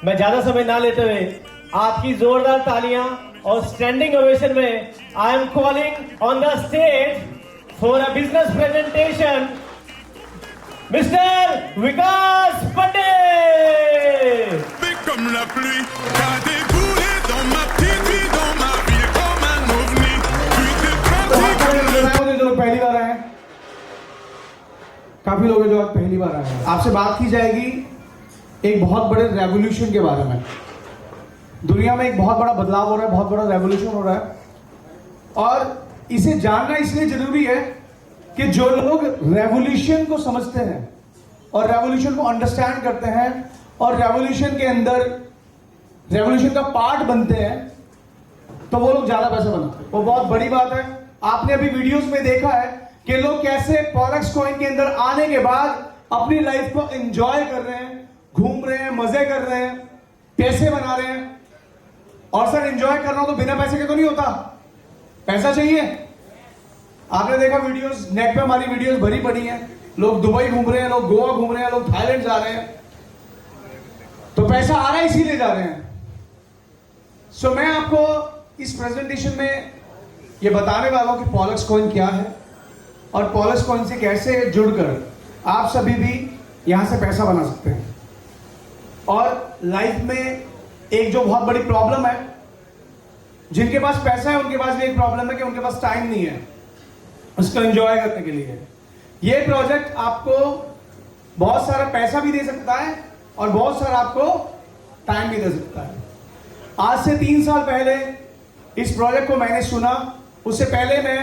मैं ज्यादा समय ना लेते हुए आपकी जोरदार तालियां और स्टैंडिंग ओवेशन में I am calling on the stage for a business presentation mister Vikas Pandit. Comme la pluie, t'as déboulé dans ma petite vie, dans ma ville comme un ovni. Tu t'es parti comme le... मुझे जो लोग पहली बार आए हैं, काफी लोग हैं जो आज पहली बार आए हैं, आपसे बात की जाएगी एक बहुत बड़े रेवोल्यूशन के बारे में। दुनिया में एक बहुत बड़ा बदलाव हो रहा है, बहुत बड़ा रेवोल्यूशन हो रहा है और इसे जानना इसलिए जरूरी है कि जो लोग रेवोल्यूशन को समझते हैं और रेवोल्यूशन को अंडरस्टैंड करते हैं और रेवोल्यूशन के अंदर रेवोल्यूशन का पार्ट बनते हैं तो वो लोग ज्यादा पैसा बनाते हैं। वो बहुत बड़ी बात है। आपने अभी वीडियोस में देखा है कि लोग कैसे पॉलेक्स कॉइन के अंदर आने के बाद अपनी लाइफ को एंजॉय कर रहे हैं, घूम रहे हैं, मजे कर रहे हैं, पैसे बना रहे हैं। और सर एंजॉय करना तो बिना पैसे के तो नहीं होता, पैसा चाहिए। आपने देखा वीडियोस, नेट पे हमारी वीडियोस भरी पड़ी हैं। लोग दुबई घूम रहे हैं, लोग गोवा घूम रहे हैं, लोग थाईलैंड जा रहे हैं, तो पैसा आ रहा है इसीलिए जा रहे हैं। सो मैं आपको इस प्रेजेंटेशन में ये बताने वाला हूं कि पॉलेक्स कॉइन क्या है और पॉलेक्स कॉइन से कैसे जुड़कर आप सभी भी यहां से पैसा बना सकते हैं। और लाइफ में एक जो बहुत बड़ी प्रॉब्लम है, जिनके पास पैसा है उनके पास भी एक प्रॉब्लम है कि उनके पास टाइम नहीं है उसको एंजॉय करने के लिए। ये प्रोजेक्ट आपको बहुत सारा पैसा भी दे सकता है और बहुत सारा आपको टाइम भी दे सकता है। आज से 3 साल पहले इस प्रोजेक्ट को मैंने सुना। उससे पहले मैं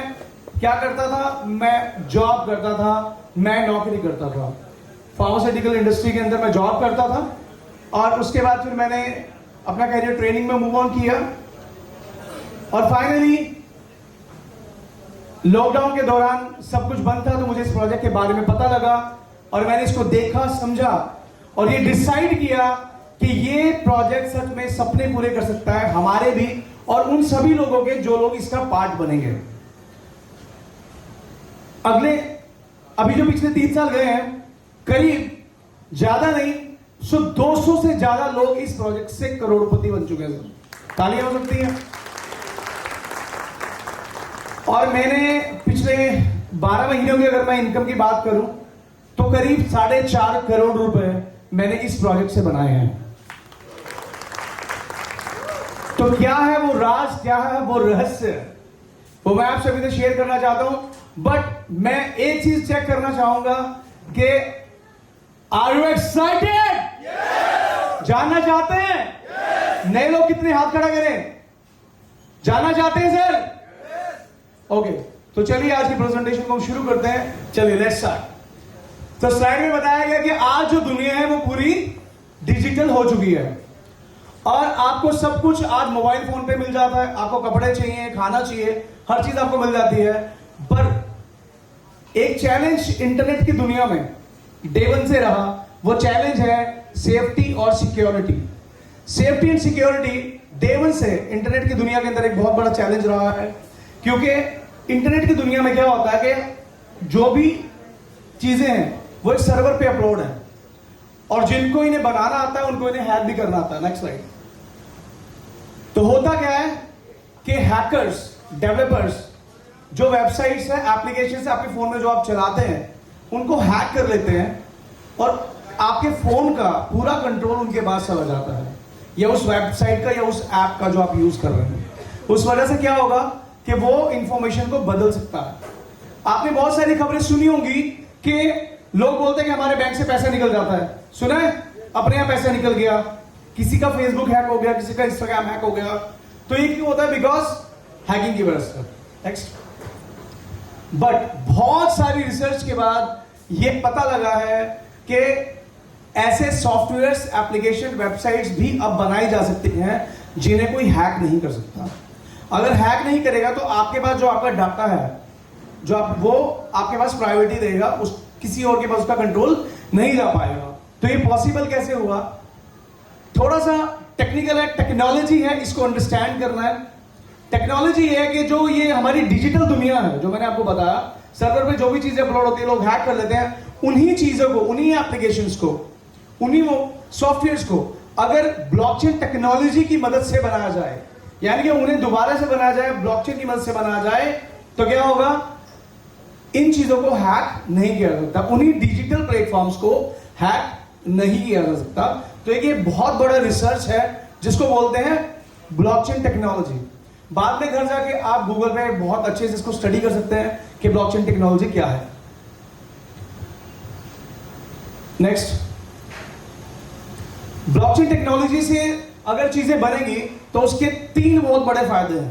क्या करता था, मैं जॉब करता था, मैं नौकरी करता था। फार्मास्यूटिकल इंडस्ट्री के अंदर मैं जॉब करता था और उसके बाद फिर मैंने अपना करियर ट्रेनिंग में मूव ऑन किया और फाइनली लॉकडाउन के दौरान सब कुछ बंद था तो मुझे इस प्रोजेक्ट के बारे में पता लगा और मैंने इसको देखा, समझा और ये डिसाइड किया कि ये प्रोजेक्ट सच में सपने पूरे कर सकता है हमारे भी और उन सभी लोगों के जो लोग इसका पार्ट बनेंगे। अभी जो पिछले 3 साल गए हैं, करीब ज्यादा नहीं 200 से ज्यादा लोग इस प्रोजेक्ट से करोड़पति बन चुके हैं। तालियां हो सकती हैं। और मैंने पिछले 12 महीनों की अगर मैं इनकम की बात करूं तो करीब 4.5 करोड़ रुपए मैंने इस प्रोजेक्ट से बनाए हैं। तो क्या है वो राज, क्या है वो रहस्य, वो मैं आप सभी से शेयर करना चाहता हूं। बट मैं एक चीज चेक करना चाहूंगा कि आर यू एक्साइटेड? जानना चाहते हैं? नए लोग कितने हाथ खड़ा करें? जानना चाहते हैं सर? ओके, तो चलिए आज की प्रेजेंटेशन को हम शुरू करते हैं। चलिए लेट्स स्टार्ट। तो स्लाइड में बताया गया कि आज जो दुनिया है वो पूरी डिजिटल हो चुकी है और आपको सब कुछ आज मोबाइल फोन पे मिल जाता है। आपको कपड़े चाहिए, खाना चाहिए, हर चीज आपको मिल जाती है। पर एक चैलेंज इंटरनेट की दुनिया में डे वन से रहा, वो चैलेंज है सेफ्टी और security. Safety and security day one से इंटरनेट की दुनिया के अंदर एक बहुत बड़ा चैलेंज रहा है, क्योंकि इंटरनेट की दुनिया में क्या होता है कि जो भी चीजें हैं वो एक सर्वर पे अपलोड है और जिनको इन्हें बनाना आता है उनको इन्हें हैक भी करना आता है। Next slide. तो होता क्या है कि हैकर्स, डेवलपर्स जो वेबसाइट्स है, एप्लीकेशन है आपके फोन में जो आप चलाते हैं उनको हैक कर लेते हैं और आपके फोन का पूरा कंट्रोल उनके पास चला जाता है, या उस वेबसाइट का या उस ऐप का जो आप यूज कर रहे हैं। उस वजह से क्या होगा कि वो इंफॉर्मेशन को बदल सकता है। आपने बहुत सारी खबरें सुनी होंगी कि लोग बोलते हैं कि हमारे बैंक से पैसा निकल जाता है। सुना है? अपने यहां पैसा निकल गया, किसी का फेसबुक हैक हो गया, किसी का इंस्टाग्राम हैक हो गया। तो ये क्यों होता है? बिकॉज हैकिंग की वजह से। नेक्स्ट। बट बहुत सारी रिसर्च के बाद ये पता लगा है कि ऐसे सॉफ्टवेयर्स, एप्लीकेशन, वेबसाइट्स भी अब बनाई जा सकती हैं जिन्हें कोई हैक नहीं कर सकता। अगर हैक नहीं करेगा तो आपके पास जो आपका डाटा है, जो वो आपके पास प्राइवेटी देगा, उस किसी और के पास उसका कंट्रोल नहीं जा पाएगा। तो ये पॉसिबल कैसे हुआ? थोड़ा सा टेक्निकल है, टेक्नोलॉजी है, इसको अंडरस्टैंड करना है। टेक्नोलॉजी है कि जो ये हमारी डिजिटल दुनिया है, जो मैंने आपको बताया, सर्वर पे जो भी चीजें अपलोड होती है लोग हैक कर लेते हैं, उन्हीं चीजों को, उन्हीं एप्लीकेशंस को, उन्हीं वो सॉफ्टवेयर्स को अगर ब्लॉकचेन टेक्नोलॉजी की मदद से बनाया जाए, यानी कि उन्हें दोबारा से बनाया जाए, ब्लॉकचेन की मदद से बनाया जाए, तो क्या होगा? इन चीजों को हैक नहीं किया जा सकता, उन्हीं डिजिटल प्लेटफॉर्म्स को हैक नहीं किया जा सकता। तो एक ये बहुत बड़ा रिसर्च है जिसको बोलते हैं ब्लॉकचेन टेक्नोलॉजी। बाद में घर जाके आप गूगल पे बहुत अच्छे से इसको स्टडी कर सकते हैं कि ब्लॉकचेन टेक्नोलॉजी क्या है। नेक्स्ट, ब्लॉकचेन टेक्नोलॉजी से अगर चीजें बनेंगी तो उसके 3 बहुत बड़े फायदे हैं।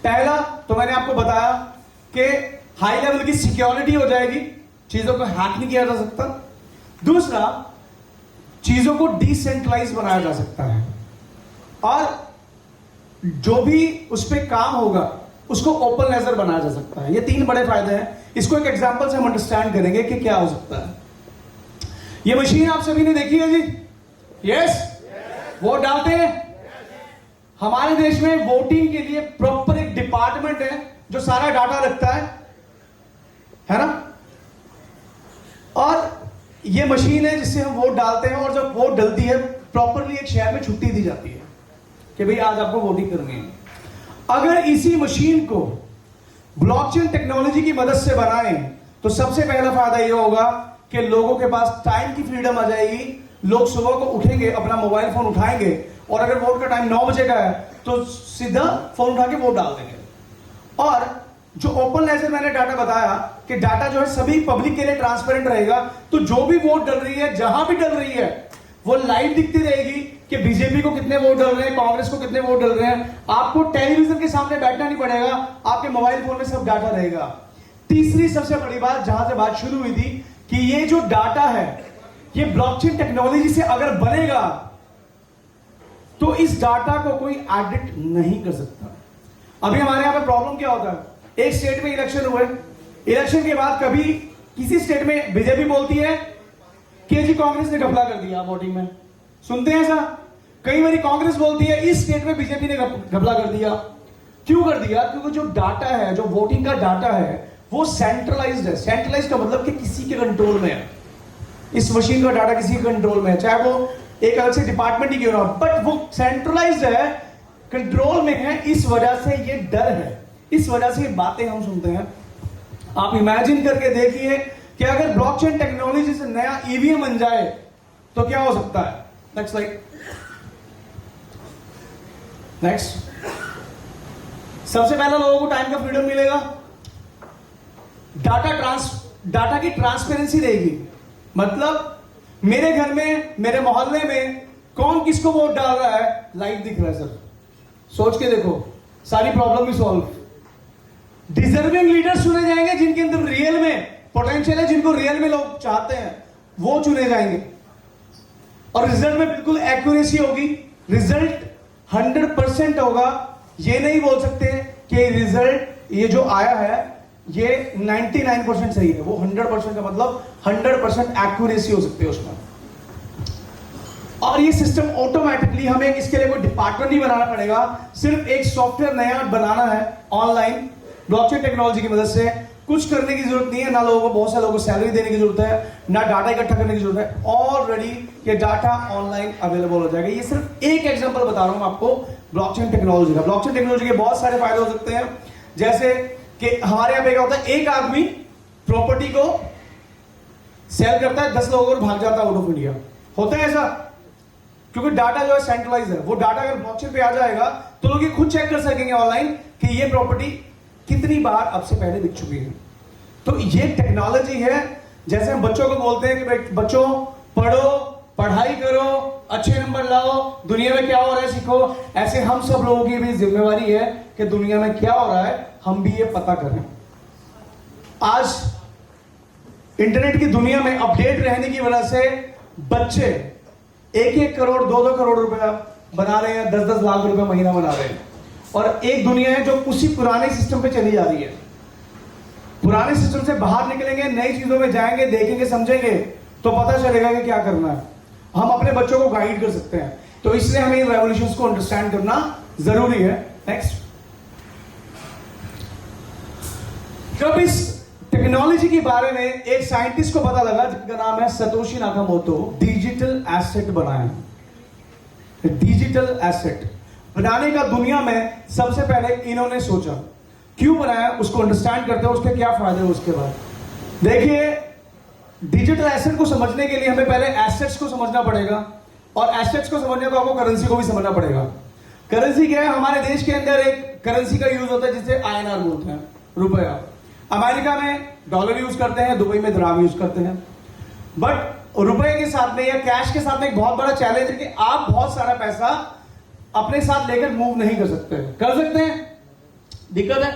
पहला तो मैंने आपको बताया कि हाई लेवल की सिक्योरिटी हो जाएगी, चीजों को हैक नहीं किया जा सकता। दूसरा, चीजों को डिसेंट्रलाइज बनाया जा सकता है और जो भी उस पर काम होगा उसको ओपन लेजर बनाया जा सकता है। ये 3 बड़े फायदे हैं। इसको एक एग्जांपल से हम अंडरस्टैंड करेंगे कि क्या हो सकता है। ये मशीन आप सभी ने देखी है जी? यस, वोट डालते हैं। हमारे देश में वोटिंग के लिए प्रॉपर एक डिपार्टमेंट है जो सारा डाटा रखता है ना? और ये मशीन है जिससे हम वोट डालते हैं, और जब वोट डलती है प्रॉपरली एक शहर में छुट्टी दी जाती है कि भाई आज आपको वोटिंग करनी है। अगर इसी मशीन को ब्लॉकचेन टेक्नोलॉजी की मदद से बनाएं तो सबसे पहला फायदा यह होगा कि लोगों के पास टाइम की फ्रीडम आ जाएगी। लोग सुबह को उठेंगे, अपना मोबाइल फोन उठाएंगे, और अगर वोट का टाइम 9 बजे का है तो सीधा फोन उठा के वोट डाल देंगे। और जो ओपन लेजर मैंने डाटा बताया कि डाटा जो है सभी पब्लिक के लिए ट्रांसपेरेंट रहेगा, तो जो भी वोट डल रही है, जहां भी डल रही है, वो लाइव दिखती रहेगी कि बीजेपी को कितने वोट डल रहे हैं, कांग्रेस को कितने वोट डल रहे हैं। आपको टेलीविजन के सामने बैठना नहीं पड़ेगा, आपके मोबाइल फोन में सब डाटा रहेगा। तीसरी सबसे बड़ी बात, जहां से बात शुरू हुई थी, कि ये जो डाटा है ये ब्लॉकचेन टेक्नोलॉजी से अगर बनेगा तो इस डाटा को कोई एडिट नहीं कर सकता। अभी हमारे यहां पे प्रॉब्लम क्या होता है, एक स्टेट में इलेक्शन हुए, इलेक्शन के बाद कभी किसी स्टेट में बीजेपी बोलती है कि जी कांग्रेस ने घपला कर दिया वोटिंग में, सुनते हैं ऐसा? कई बार कांग्रेस बोलती है इस स्टेट में बीजेपी ने घपला कर दिया। क्यों कर दिया? क्योंकि जो डाटा है, जो वोटिंग का डाटा है, वो सेंट्रलाइज्ड है। सेंट्रलाइज्ड का मतलब कि किसी के कंट्रोल में है। इस मशीन का डाटा किसी के कंट्रोल में है, चाहे वो एक अलग से डिपार्टमेंट ही क्यों ना, बट वो सेंट्रलाइज्ड है, कंट्रोल में है। इस वजह से ये डर है, इस वजह से ये बातें हम सुनते हैं। आप इमेजिन करके देखिए कि अगर ब्लॉकचेन टेक्नोलॉजी से नया ईवीएम बन जाए तो क्या हो सकता है। Next slide. नेक्स्ट, सबसे पहला लोगों को टाइम का फ्रीडम मिलेगा, डाटा की ट्रांसपेरेंसी रहेगी। मतलब मेरे घर में, मेरे मोहल्ले में कौन किसको वोट डाल रहा है लाइव दिख रहा है सर। सोच के देखो, सारी प्रॉब्लम भी सॉल्व। डिजर्विंग लीडर चुने जाएंगे जिनके अंदर रियल में पोटेंशियल है, जिनको रियल में लोग चाहते हैं, वो चुने जाएंगे। और रिजल्ट में बिल्कुल एक्यूरेसी होगी, रिजल्ट 100% होगा। ये नहीं बोल सकते कि रिजल्ट ये जो आया है ये 99% सही है, वो 100% का मतलब 100% एक्यूरेसी हो सकती है उसमें। और ये सिस्टम ऑटोमेटिकली, हमें इसके लिए कोई डिपार्टमेंट नहीं बनाना पड़ेगा, सिर्फ एक सॉफ्टवेयर नया बनाना है ऑनलाइन ब्लॉकचेन टेक्नोलॉजी की मदद से। कुछ करने की जरूरत नहीं है, ना लोगों को, बहुत सारे लोगों को सैलरी देने की जरूरत है, ना डाटा इकट्ठा करने की जरूरत है। ऑलरेडी ये डाटा ऑनलाइन अवेलेबल हो जाएगा। ये सिर्फ एक एग्जांपल बता रहा हूं आपको ब्लॉकचेन टेक्नोलॉजी का। ब्लॉकचेन टेक्नोलॉजी के बहुत सारे फायदे हो सकते हैं, जैसे कि हमारे यहां पे क्या होता है, एक आदमी प्रॉपर्टी को सेल करता है, 10 लोगों को भाग जाता है आउट ऑफ इंडिया। होता है ऐसा? क्योंकि डाटा जो है सेंट्रलाइज है। वो डाटा अगर ब्लॉकचेन पे आ जाएगा तो लोग ये खुद चेक कर सकेंगे ऑनलाइन कि ये प्रॉपर्टी कितनी बार अब से पहले बिक चुकी है। तो ये टेक्नोलॉजी है। जैसे हम बच्चों को बोलते हैं कि बच्चों पढ़ो, पढ़ाई करो, अच्छे नंबर लाओ, दुनिया में क्या हो रहा है सीखो, ऐसे हम सब लोगों की भी जिम्मेवारी है कि दुनिया में क्या हो रहा है हम भी ये पता करें। आज इंटरनेट की दुनिया में अपडेट रहने की वजह से बच्चे 1-1 करोड़ 2-2 करोड़ रुपया बना रहे हैं, 10-10 लाख रुपया महीना बना रहे हैं। और एक दुनिया है जो उसी पुराने सिस्टम पे चली जा रही है। पुराने सिस्टम से बाहर निकलेंगे, नई चीजों में जाएंगे, देखेंगे, समझेंगे, तो पता चलेगा कि क्या करना है। हम अपने बच्चों को गाइड कर सकते हैं। तो इसलिए हमें इन रेवोल्यूशंस को अंडरस्टैंड करना जरूरी है। नेक्स्ट, जब इस टेक्नोलॉजी के बारे में एक साइंटिस्ट को पता लगा जिसका नाम है सतोशी नाकामोटो, डिजिटल एसेट बनाया। डिजिटल एसेट बनाने का दुनिया में सबसे पहले इन्होंने सोचा। क्यों बनाया उसको अंडरस्टैंड करते हैं, उसके क्या फायदे हैं उसके बाद। देखिए, डिजिटल एसेट को समझने के लिए हमें पहले एसेट्स को समझना पड़ेगा, और एसेट्स को समझने को आपको करेंसी को भी समझना पड़ेगा। करेंसी क्या है? हमारे देश के अंदर एक करेंसी का यूज होता है जिसे INR बोलते हैं, रुपया। अमेरिका में डॉलर यूज करते हैं, दुबई में दिरहम यूज करते हैं। बट रुपए के साथ में या कैश के साथ में एक बहुत बड़ा चैलेंज है कि आप बहुत सारा पैसा अपने साथ लेकर मूव नहीं कर सकते। कर सकते हैं, दिक्कत है।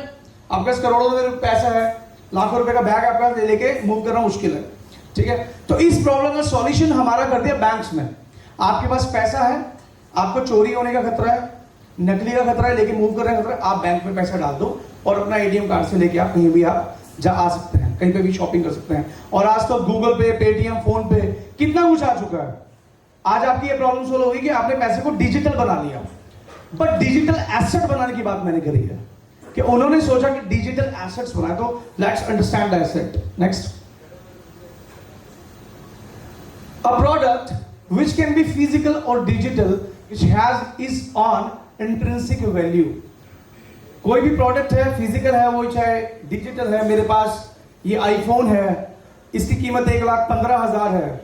आपके पास करोड़ों रुपए पैसा है, लाखों रुपए का बैग आपका लेके मूव करना मुश्किल है, ठीक है। तो इस प्रॉब्लम का सॉल्यूशन हमारा कर दिया बैंक्स में। आपके पास पैसा है, आपको चोरी होने का खतरा है, नकली का खतरा है, लेकिन मूव करने का खतरा है, आप बैंक में पैसा डाल दो और अपना ATM कार्ड से लेके आप कहीं भी आप जा आ सकते हैं, कहीं पे भी शॉपिंग कर सकते हैं। और आज तो गूगल पे, पेटीएम, फोन पे कितना कुछ आ चुका है। आज आपकी ये प्रॉब्लम सोल्व होगी कि आपने पैसे को डिजिटल बना लिया। बट डिजिटल एसेट बनाने की बात मैंने करी है कि उन्होंने सोचा कि डिजिटल एसेट्स बनाए। तो let's understand the asset. Next, a product which can be physical or digital which has is on intrinsic value। कोई भी प्रोडक्ट है, फिजिकल है वो चाहे डिजिटल है। मेरे पास ये आईफोन है, इसकी कीमत 1,15,000 है।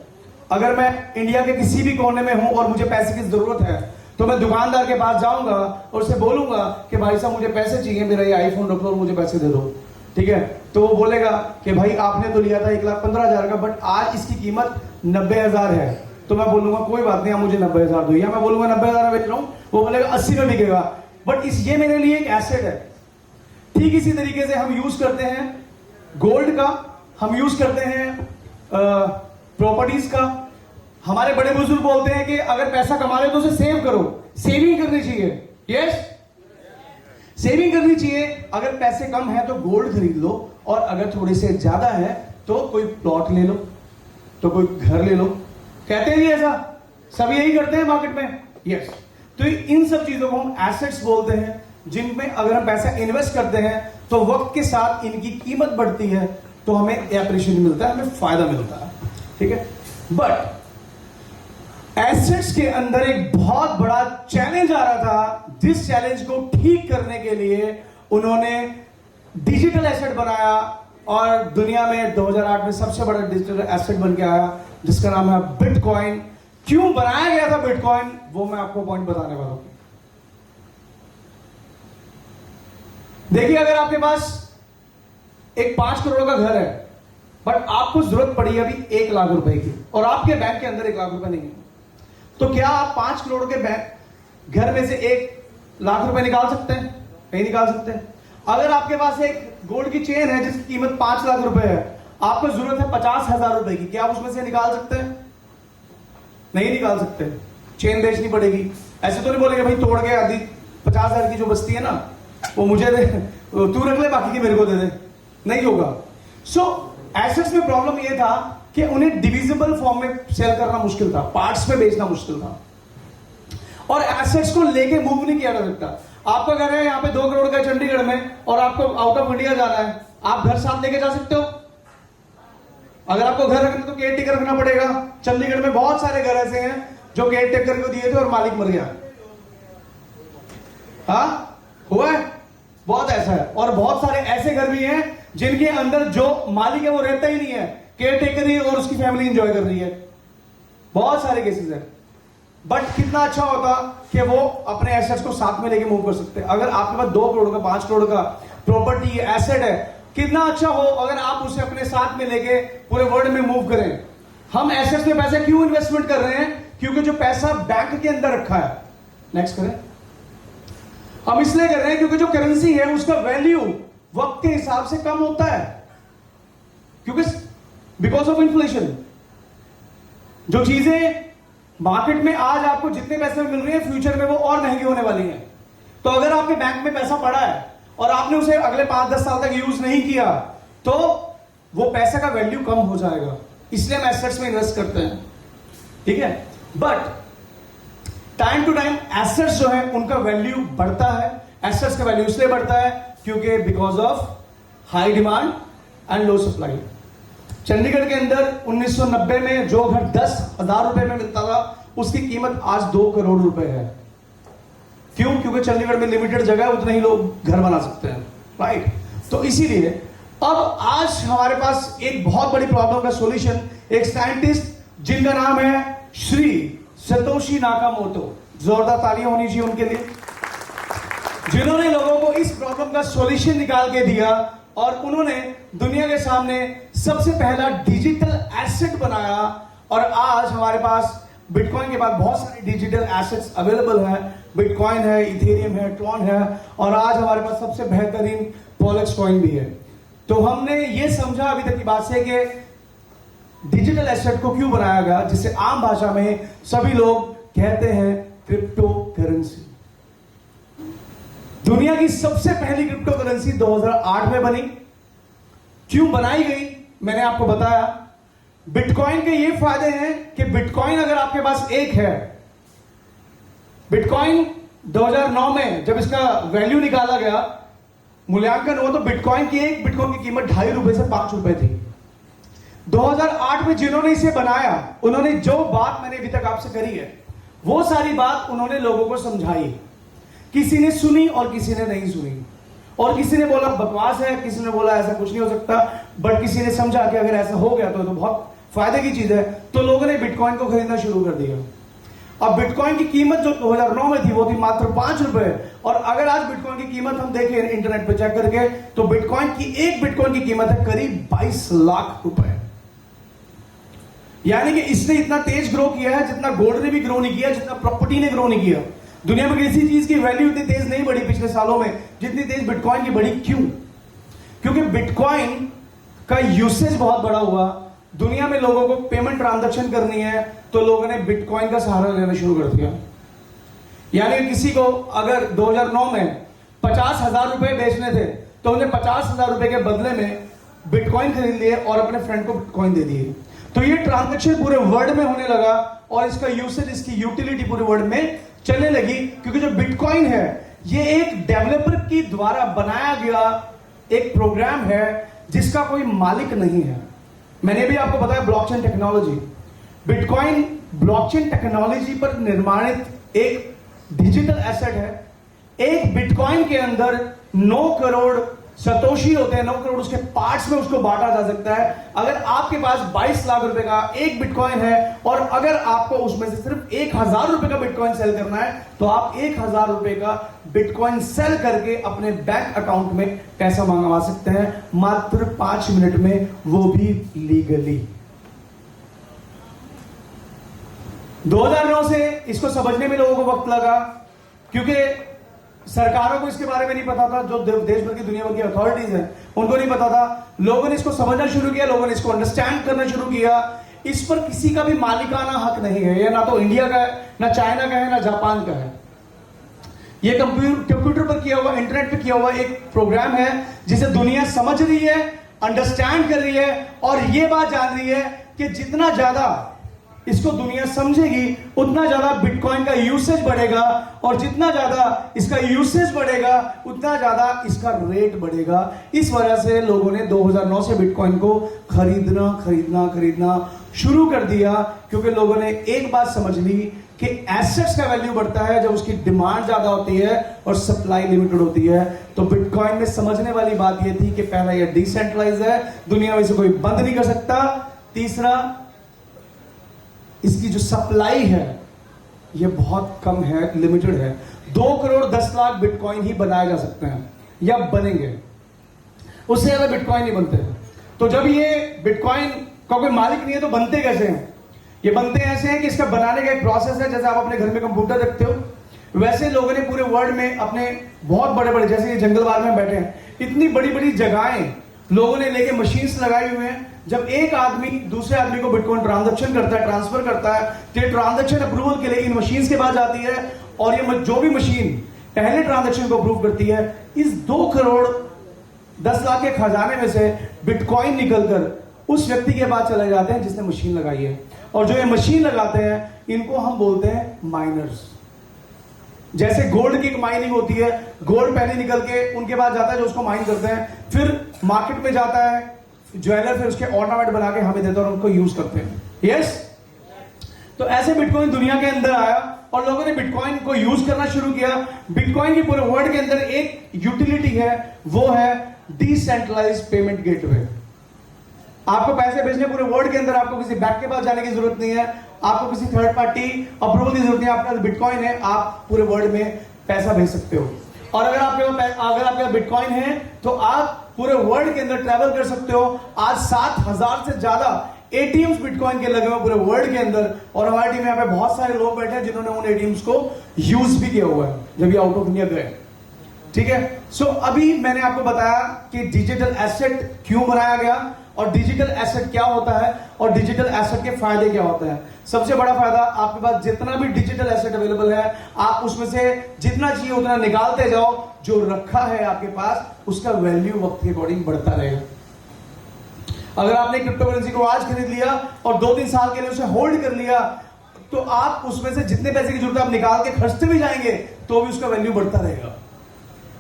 अगर मैं इंडिया के किसी भी कोने में हूं और मुझे पैसे की जरूरत है तो मैं दुकानदार के पास जाऊंगा और उससे बोलूंगा कि भाई साहब मुझे पैसे चाहिए, मेरा ये आईफोन रख लो और मुझे पैसे दे दो, ठीक है। तो वो बोलेगा कि भाई आपने तो लिया था 1,15,000 का, बट आज इसकी कीमत 90,000 है। तो मैं बोलूंगा कोई बात नहीं, आप मुझे 90,000 दो, या मैं बोलूंगा 90,000 बेच रहा हूं, वो बोलेगा 80 में बिकेगा। बट ये मेरे लिए एक एसेट है। ठीक इसी तरीके से हम यूज करते हैं गोल्ड का, हम यूज करते हैं प्रॉपर्टीज का। हमारे बड़े बुजुर्ग बोलते हैं कि अगर पैसा कमा रहे हो तो उसे सेव करो, सेविंग करनी चाहिए। यस, सेविंग करनी चाहिए। अगर पैसे कम है तो गोल्ड खरीद लो, और अगर थोड़े से ज्यादा है तो कोई प्लॉट ले लो, तो कोई घर ले लो। कहते हैं ऐसा, सब यही करते हैं मार्केट में। यस, तो इन सब चीजों को हम एसेट्स बोलते हैं, जिनमें अगर हम पैसा इन्वेस्ट करते हैं तो वक्त के साथ इनकी कीमत बढ़ती है, तो हमें एप्रिशिएशन मिलता है, हमें फायदा मिलता है, ठीक है। बट एसेट्स के अंदर एक बहुत बड़ा चैलेंज आ रहा था, जिस चैलेंज को ठीक करने के लिए उन्होंने डिजिटल एसेट बनाया, और दुनिया में 2008 में सबसे बड़ा डिजिटल एसेट बन के आया, जिसका नाम है बिटकॉइन। क्यों बनाया गया था बिटकॉइन, वो मैं आपको पॉइंट बताने वाला हूं। देखिए, अगर आपके पास एक 5 करोड़ का घर है, बट आपको जरूरत पड़ी अभी 1 लाख रुपए की, और आपके बैंक के अंदर 1 लाख रुपए नहीं है, तो क्या आप 5 करोड़ के बैंक घर में से 1 लाख रुपए निकाल सकते हैं? नहीं निकाल सकते। अगर आपके पास एक गोल्ड की चेन है जिसकी कीमत 5 लाख रुपए है, आपको जरूरत है 50,000 रुपए की, क्या आप उसमें से निकाल सकते हैं? नहीं निकाल सकते। चेन बेचनी पड़ेगी। ऐसे तो नहीं बोलेंगे भाई तोड़ के आधी 50,000 की जो बचती है ना वो मुझे दे, तू रख ले, बाकी की मेरे को दे दे, नहीं होगा। सो एसेट्स में प्रॉब्लम ये था कि उन्हें डिविजिबल फॉर्म में सेल करना मुश्किल था, पार्ट्स में बेचना मुश्किल था, और एसेट्स को लेके मूव नहीं किया जा सकता। आपका घर है यहाँ पे 2 करोड़ का चंडीगढ़ में, और आपको आउट ऑफ इंडिया जाना है, आप घर साथ लेके जा सकते हो? अगर आपको घर रखना तो केयर टेकर रखना पड़ेगा। चंडीगढ़ में बहुत सारे घर ऐसे हैं जो केयर टेकर को दिए थे और मालिक मर गया। हाँ, हुआ है, बहुत ऐसा है। और बहुत सारे ऐसे घर भी हैं जिनके अंदर जो मालिक है वो रहता ही नहीं है, केयर टेकर ही और उसकी फैमिली एंजॉय कर रही है। बहुत सारे केसेस हैं। बट कितना अच्छा होता कि वो अपने एसेट्स को साथ में लेके मूव कर सकते हैं। अगर आपके पास 2 करोड़ का 5 करोड़ का प्रॉपर्टी एसेट है, कितना अच्छा हो अगर आप उसे अपने साथ में लेके पूरे वर्ल्ड में मूव करें। हम एसेट्स में पैसे क्यों इन्वेस्टमेंट कर रहे हैं? क्योंकि जो पैसा बैंक के अंदर रखा है, नेक्स्ट करें, हम इसलिए कर रहे हैं क्योंकि जो करेंसी है उसका वैल्यू वक्त के हिसाब से कम होता है, क्योंकि बिकॉज ऑफ इन्फ्लेशन। जो चीजें मार्केट में आज आपको जितने पैसे मिल रही है, फ्यूचर में वो और महंगी होने वाली हैं। तो अगर आपके बैंक में पैसा पड़ा है और आपने उसे अगले 5-10 साल तक यूज नहीं किया, तो वो पैसे का वैल्यू कम हो जाएगा। इसलिए हम एसेट्स में इन्वेस्ट करते हैं, ठीक है। But time to time assets जो है उनका वैल्यू बढ़ता है। एसेट्स का वैल्यू इसलिए बढ़ता है क्योंकि because of high demand and low supply. Chandigarh के अंदर 1990 में जो घर 10,000 रुपए में मिलता था, उसकी कीमत आज 2 करोड़ रुपए है। क्यों? क्योंकि चंडीगढ़ में लिमिटेड जगह है, उतने ही लोग घर बना सकते हैं, राइट। तो इसीलिए अब आज हमारे पास एक बहुत बड़ी प्रॉब्लम का सॉल्यूशन, एक साइंटिस्ट जिनका नाम है श्री सतोशी नाकामोटो, जोरदार तालियां होनी चाहिए उनके लिए, जिन्होंने लोगों को इस प्रॉब्लम का सॉल्यूशन निकाल के दिया और उन्होंने दुनिया के सामने सबसे पहला डिजिटल एसेट बनाया। और आज हमारे पास बिटकॉइन के बाद बहुत सारे डिजिटल एसेट्स अवेलेबल हैं। बिटकॉइन है, इथेरियम है, ट्रॉन है, और आज हमारे पास सबसे बेहतरीन पॉलेक्स कॉइन भी है। तो हमने ये समझा अभी तक की बात से कि डिजिटल एसेट को क्यों बनाया गया, जिसे आम भाषा में सभी लोग कहते हैं क्रिप्टो करेंसी। दुनिया की सबसे पहली क्रिप्टो करेंसी 2008 में बनी। क्यों बनाई गई मैंने आपको बताया। बिटकॉइन के ये फायदे हैं कि बिटकॉइन अगर आपके पास एक है, बिटकॉइन 2009 में जब इसका वैल्यू निकाला गया, मूल्यांकन हुआ, तो बिटकॉइन की एक बिटकॉइन की कीमत ₹2.5 से ₹5 थी। 2008 में जिन्होंने इसे बनाया, उन्होंने जो बात मैंने अभी तक आपसे करी है, वो सारी बात उन्होंने लोगों को समझाई। किसी ने सुनी और किसी ने नहीं सुनी, और किसी ने बोला बकवास है, किसी ने बोला ऐसा कुछ नहीं हो सकता, बट किसी ने समझा कि अगर ऐसा हो गया तो बहुत फायदे की चीज है, तो लोगों ने बिटकॉइन को खरीदना शुरू कर दिया। अब बिटकॉइन की कीमत जो 2009 में थी वो थी मात्र ₹5, और अगर आज बिटकॉइन की कीमत हम देखें इंटरनेट पे चेक करके, तो बिटकॉइन की एक बिटकॉइन की कीमत है करीब 22 लाख रुपए। यानी कि इसने इतना तेज ग्रो किया है जितना गोल्ड ने भी ग्रो नहीं किया, जितना प्रॉपर्टी ने ग्रो नहीं किया। दुनिया में किसी चीज की वैल्यू इतनी तेज नहीं बढ़ी पिछले सालों में जितनी तेज बिटकॉइन की बढ़ी। क्यों? क्योंकि बिटकॉइन का यूसेज बहुत बड़ा हुआ। दुनिया में लोगों को पेमेंट ट्रांजैक्शन करनी है तो लोगों ने बिटकॉइन का सहारा लेना शुरू कर दिया। यानी किसी को अगर 2009 में 50,000 रुपए बेचने थे तो उन्हें 50,000 रुपए के बदले में बिटकॉइन खरीद लिए और अपने फ्रेंड को बिटकॉइन दे दिए। तो ये ट्रांजैक्शन पूरे वर्ल्ड में होने लगा और इसका यूसेज, इसकी यूटिलिटी पूरे वर्ल्ड में चलने लगी। क्योंकि जो बिटकॉइन है ये एक डेवलपर की द्वारा बनाया गया एक प्रोग्राम है जिसका कोई मालिक नहीं है। मैंने भी आपको बताया blockchain technology. Bitcoin blockchain technology पर निर्माणित एक डिजिटल एसेट है। एक बिटकॉइन के अंदर 9 करोड़ सतोशी होते हैं, 9 करोड़ उसके पार्ट्स में उसको बांटा जा सकता है। अगर आपके पास 22 लाख रुपए का एक बिटकॉइन है और अगर आपको उसमें से सिर्फ 1,000 रुपए का बिटकॉइन सेल करना है तो आप 1,000 रुपए का बिटकॉइन सेल करके अपने बैंक अकाउंट में पैसा मंगवा सकते हैं मात्र 5 मिनट में, वो भी लीगली। 2009 से इसको समझने में लोगों को वक्त लगा क्योंकि सरकारों को इसके बारे में नहीं पता था। जो देश भर की दुनिया भर की अथॉरिटीज हैं उनको नहीं पता था। लोगों ने इसको समझना शुरू किया, लोगों ने इसको अंडरस्टैंड करना शुरू किया। इस पर किसी का भी मालिकाना हक नहीं है। यह ना तो इंडिया का है, ना चाइना का है, ना जापान का है। यह कंप्यूटर पर किया हुआ, इंटरनेट पर किया हुआ एक प्रोग्राम है जिसे दुनिया समझ रही है, अंडरस्टैंड कर रही है और यह बात जान रही है कि जितना ज्यादा इसको दुनिया समझेगी उतना ज्यादा बिटकॉइन का यूसेज बढ़ेगा और जितना ज्यादा इसका यूसेज बढ़ेगा उतना ज्यादा इसका रेट बढ़ेगा। इस वजह से लोगों ने 2009 से बिटकॉइन को खरीदना शुरू कर दिया क्योंकि लोगों ने एक बात समझ ली कि एसेट्स का वैल्यू बढ़ता है जब उसकी डिमांड ज्यादा होती है और सप्लाई लिमिटेड होती है। तो बिटकॉइन में समझने वाली बात यह थी कि पहला यह डिसेंट्रलाइज है, दुनिया में इसे कोई बंद नहीं कर सकता। तीसरा, इसकी जो सप्लाई है ये बहुत कम है, लिमिटेड है। 2 करोड़ 10 लाख बिटकॉइन ही बनाए जा सकते हैं या बनेंगे, उससे ज्यादा बिटकॉइन नहीं बनते। तो जब ये बिटकॉइन का कोई मालिक नहीं है तो बनते कैसे हैं? ये बनते ऐसे हैं कि इसका बनाने का एक प्रोसेस है। जैसे आप अपने घर में कंप्यूटर रखते हो वैसे लोगों ने पूरे वर्ल्ड में अपने बहुत बड़े बड़े, जैसे ये जंगल बाग में बैठे हैं, इतनी बड़ी बड़ी जगहें लोगों ने लेके मशीन्स लगाई हुए हैं। जब एक आदमी दूसरे आदमी को बिटकॉइन ट्रांजैक्शन करता है, ट्रांसफर करता है, तो ये ट्रांजैक्शन अप्रूवल के लिए इन मशीन्स के पास जाती है और ये जो भी मशीन पहले ट्रांजैक्शन को अप्रूव करती है, इस 2 करोड़ 10 लाख के खजाने में से बिटकॉइन निकलकर उस व्यक्ति के पास चले जाते हैं जिसने मशीन लगाई है। और जो ये मशीन लगाते हैं इनको हम बोलते हैं माइनर्स। जैसे गोल्ड की एक माइनिंग होती है, गोल्ड पहले निकल के उनके पास जाता है जो उसको माइन करते हैं, फिर मार्केट में जाता है ज्वेलर, फिर उसके ऑर्नामेंट बना के हमें देते हैं और उनको यूज करते हैं। यस, तो ऐसे बिटकॉइन दुनिया के अंदर आया और लोगों ने बिटकॉइन को यूज करना शुरू किया। बिटकॉइन की पूरे वर्ल्ड के अंदर एक यूटिलिटी है, वो है डिसेंट्रलाइज्ड पेमेंट गेटवे। आपको पैसे भेजने पूरे वर्ल्ड के अंदर आपको किसी बैंक के पास जाने की जरूरत नहीं है, आपको किसी थर्ड पार्टी अप्रूवल की जरूरत नहीं है। आपके पास बिटकॉइन है, आप पूरे वर्ल्ड में पैसा भेज सकते हो। और अगर आपके पास बिटकॉइन है तो आप पूरे वर्ल्ड के अंदर ट्रैवल कर सकते हो। आज 7,000 से ज्यादा एटीएम्स बिटकॉइन के लगे हुए पूरे वर्ल्ड के अंदर, और हमारी टीम में यहाँ पे बहुत सारे लोग बैठे हैं जिन्होंने उन एटीएम्स को यूज भी किया हुआ है जब ये आउट ऑफ इंडिया गए। ठीक है, सो अभी मैंने आपको बताया कि डिजिटल एसेट क्यों बनाया गया और डिजिटल एसेट क्या होता है और डिजिटल एसेट के फायदे क्या होते हैं। सबसे बड़ा फायदा, आपके पास जितना भी डिजिटल एसेट अवेलेबल है आप उसमें से जितना चाहिए उतना निकालते जाओ। जो रखा है आपके पास उसका वैल्यू वक्त के अकॉर्डिंग बढ़ता रहेगा। अगर आपने क्रिप्टो करेंसी को आज खरीद लिया और 2-3 साल के लिए उसे होल्ड कर लिया तो आप उसमें से जितने पैसे की जरूरत है आप निकाल के खर्चते भी जाएंगे तो भी उसका वैल्यू बढ़ता रहेगा।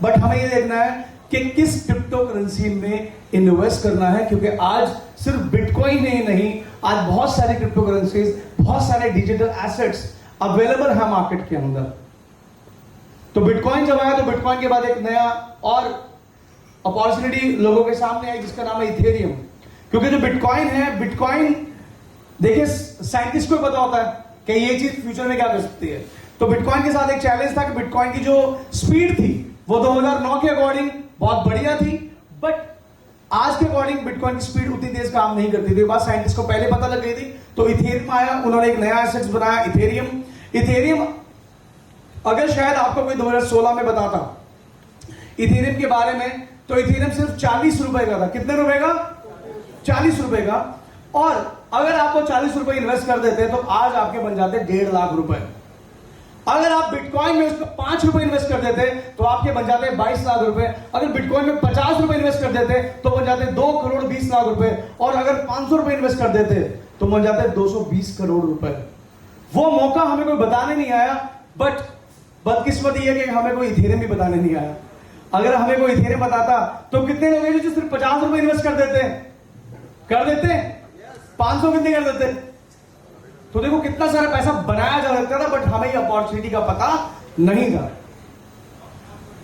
बट हमें यह देखना है कि किस क्रिप्टो करेंसी में इन्वेस्ट करना है, क्योंकि आज सिर्फ बिटकॉइन ही नहीं, आज बहुत सारी क्रिप्टो करेंसीज, बहुत सारे डिजिटल एसेट्स अवेलेबल है मार्केट के अंदर। तो बिटकॉइन जब आया तो बिटकॉइन के बाद एक नया और अपॉर्चुनिटी लोगों के सामने आई जिसका नाम है इथेरियम। क्योंकि जो बिटकॉइन है, बिटकॉइन देखिए साइंटिस्ट को पता होता है कि ये चीज फ्यूचर में क्या कर सकती है। तो बिटकॉइन के साथ एक चैलेंज था कि बिटकॉइन की जो स्पीड थी वो 2009 के अकॉर्डिंग बहुत बढ़िया थी, बट आज के अकॉर्डिंग बिटकॉइन की स्पीड उतनी तेज काम नहीं करती थी। बात साइंटिस्ट को पहले पता लग गई थी। तो इथेरियम आया, उन्होंने एक नया एसेट्स बनाया इथेरियम। इथेरियम अगर शायद आपको कोई 2016 में बताता इथेरियम के बारे में तो इथेरियम सिर्फ 40 रुपए का था। कितने रुपए का? 40 रुपए का। और अगर आपको 40 रुपए इन्वेस्ट कर देते तो आज आपके बन जाते 1.5 लाख रुपए। अगर आप बिटकॉइन में उसको 5 रुपए इन्वेस्ट कर देते तो आपके बन जाते 22 लाख रुपए। अगर बिटकॉइन में 50 रुपए इन्वेस्ट कर देते तो बन जाते 2 करोड़ 20 लाख रुपए। और अगर 500 रुपए इन्वेस्ट कर देते तो बन जाते 220 करोड़ रुपए। वो मौका हमें कोई बताने नहीं आया, बट बदकिस्मती है कि हमें कोई इथेरियम भी बताने नहीं आया। अगर हमें कोई इथेरियम बताता तो कितने लोग हैं जो सिर्फ 50 रुपए इन्वेस्ट कर देते 500 कितने कर देते। तो देखो कितना सारा पैसा बनाया जा सकता था, बट हमें ये अपॉर्चुनिटी का पता नहीं था।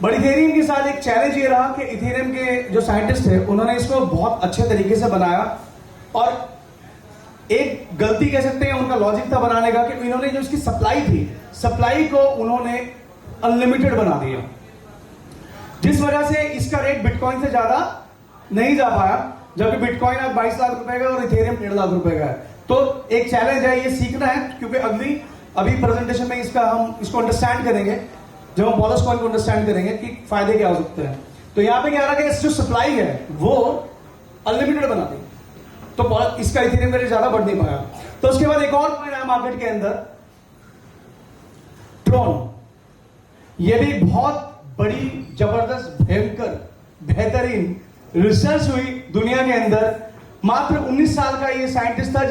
बट इथेरियम के साथ एक चैलेंज ये रहा कि इथेरियम के जो साइंटिस्ट थे उन्होंने इसको बहुत अच्छे तरीके से बनाया, और एक गलती कह सकते हैं उनका लॉजिक था बनाने का कि इन्होंने जो इसकी सप्लाई थी, सप्लाई को उन्होंने अनलिमिटेड बना दिया, जिस वजह से इसका रेट बिटकॉइन से ज्यादा नहीं जा पाया। जबकि बिटकॉइन आज 22 लाख रुपए का और इथेरियम 1.5 लाख रुपए का है। तो एक चैलेंज है, ये सीखना है, क्योंकि अभी प्रेजेंटेशन में हम इसको अंडरस्टैंड करेंगे, जब हम पॉलिस कॉइन को अंडरस्टैंड करेंगे कि फायदे क्या हो सकते हैं। तो यहां पे क्या रहा कि जो सप्लाई है वो अनलिमिटेड बना दी, तो इसका इथेरियम रेट ज्यादा बढ़ नहीं पाया। तो उसके बाद एक और कॉइन आया मार्केट के अंदर, ट्रॉन। ये भी बहुत बड़ी जबरदस्त भयंकर बेहतरीन रिसर्च हुई दुनिया के अंदर। मात्र 19 साल का ये साइंटिस्ट था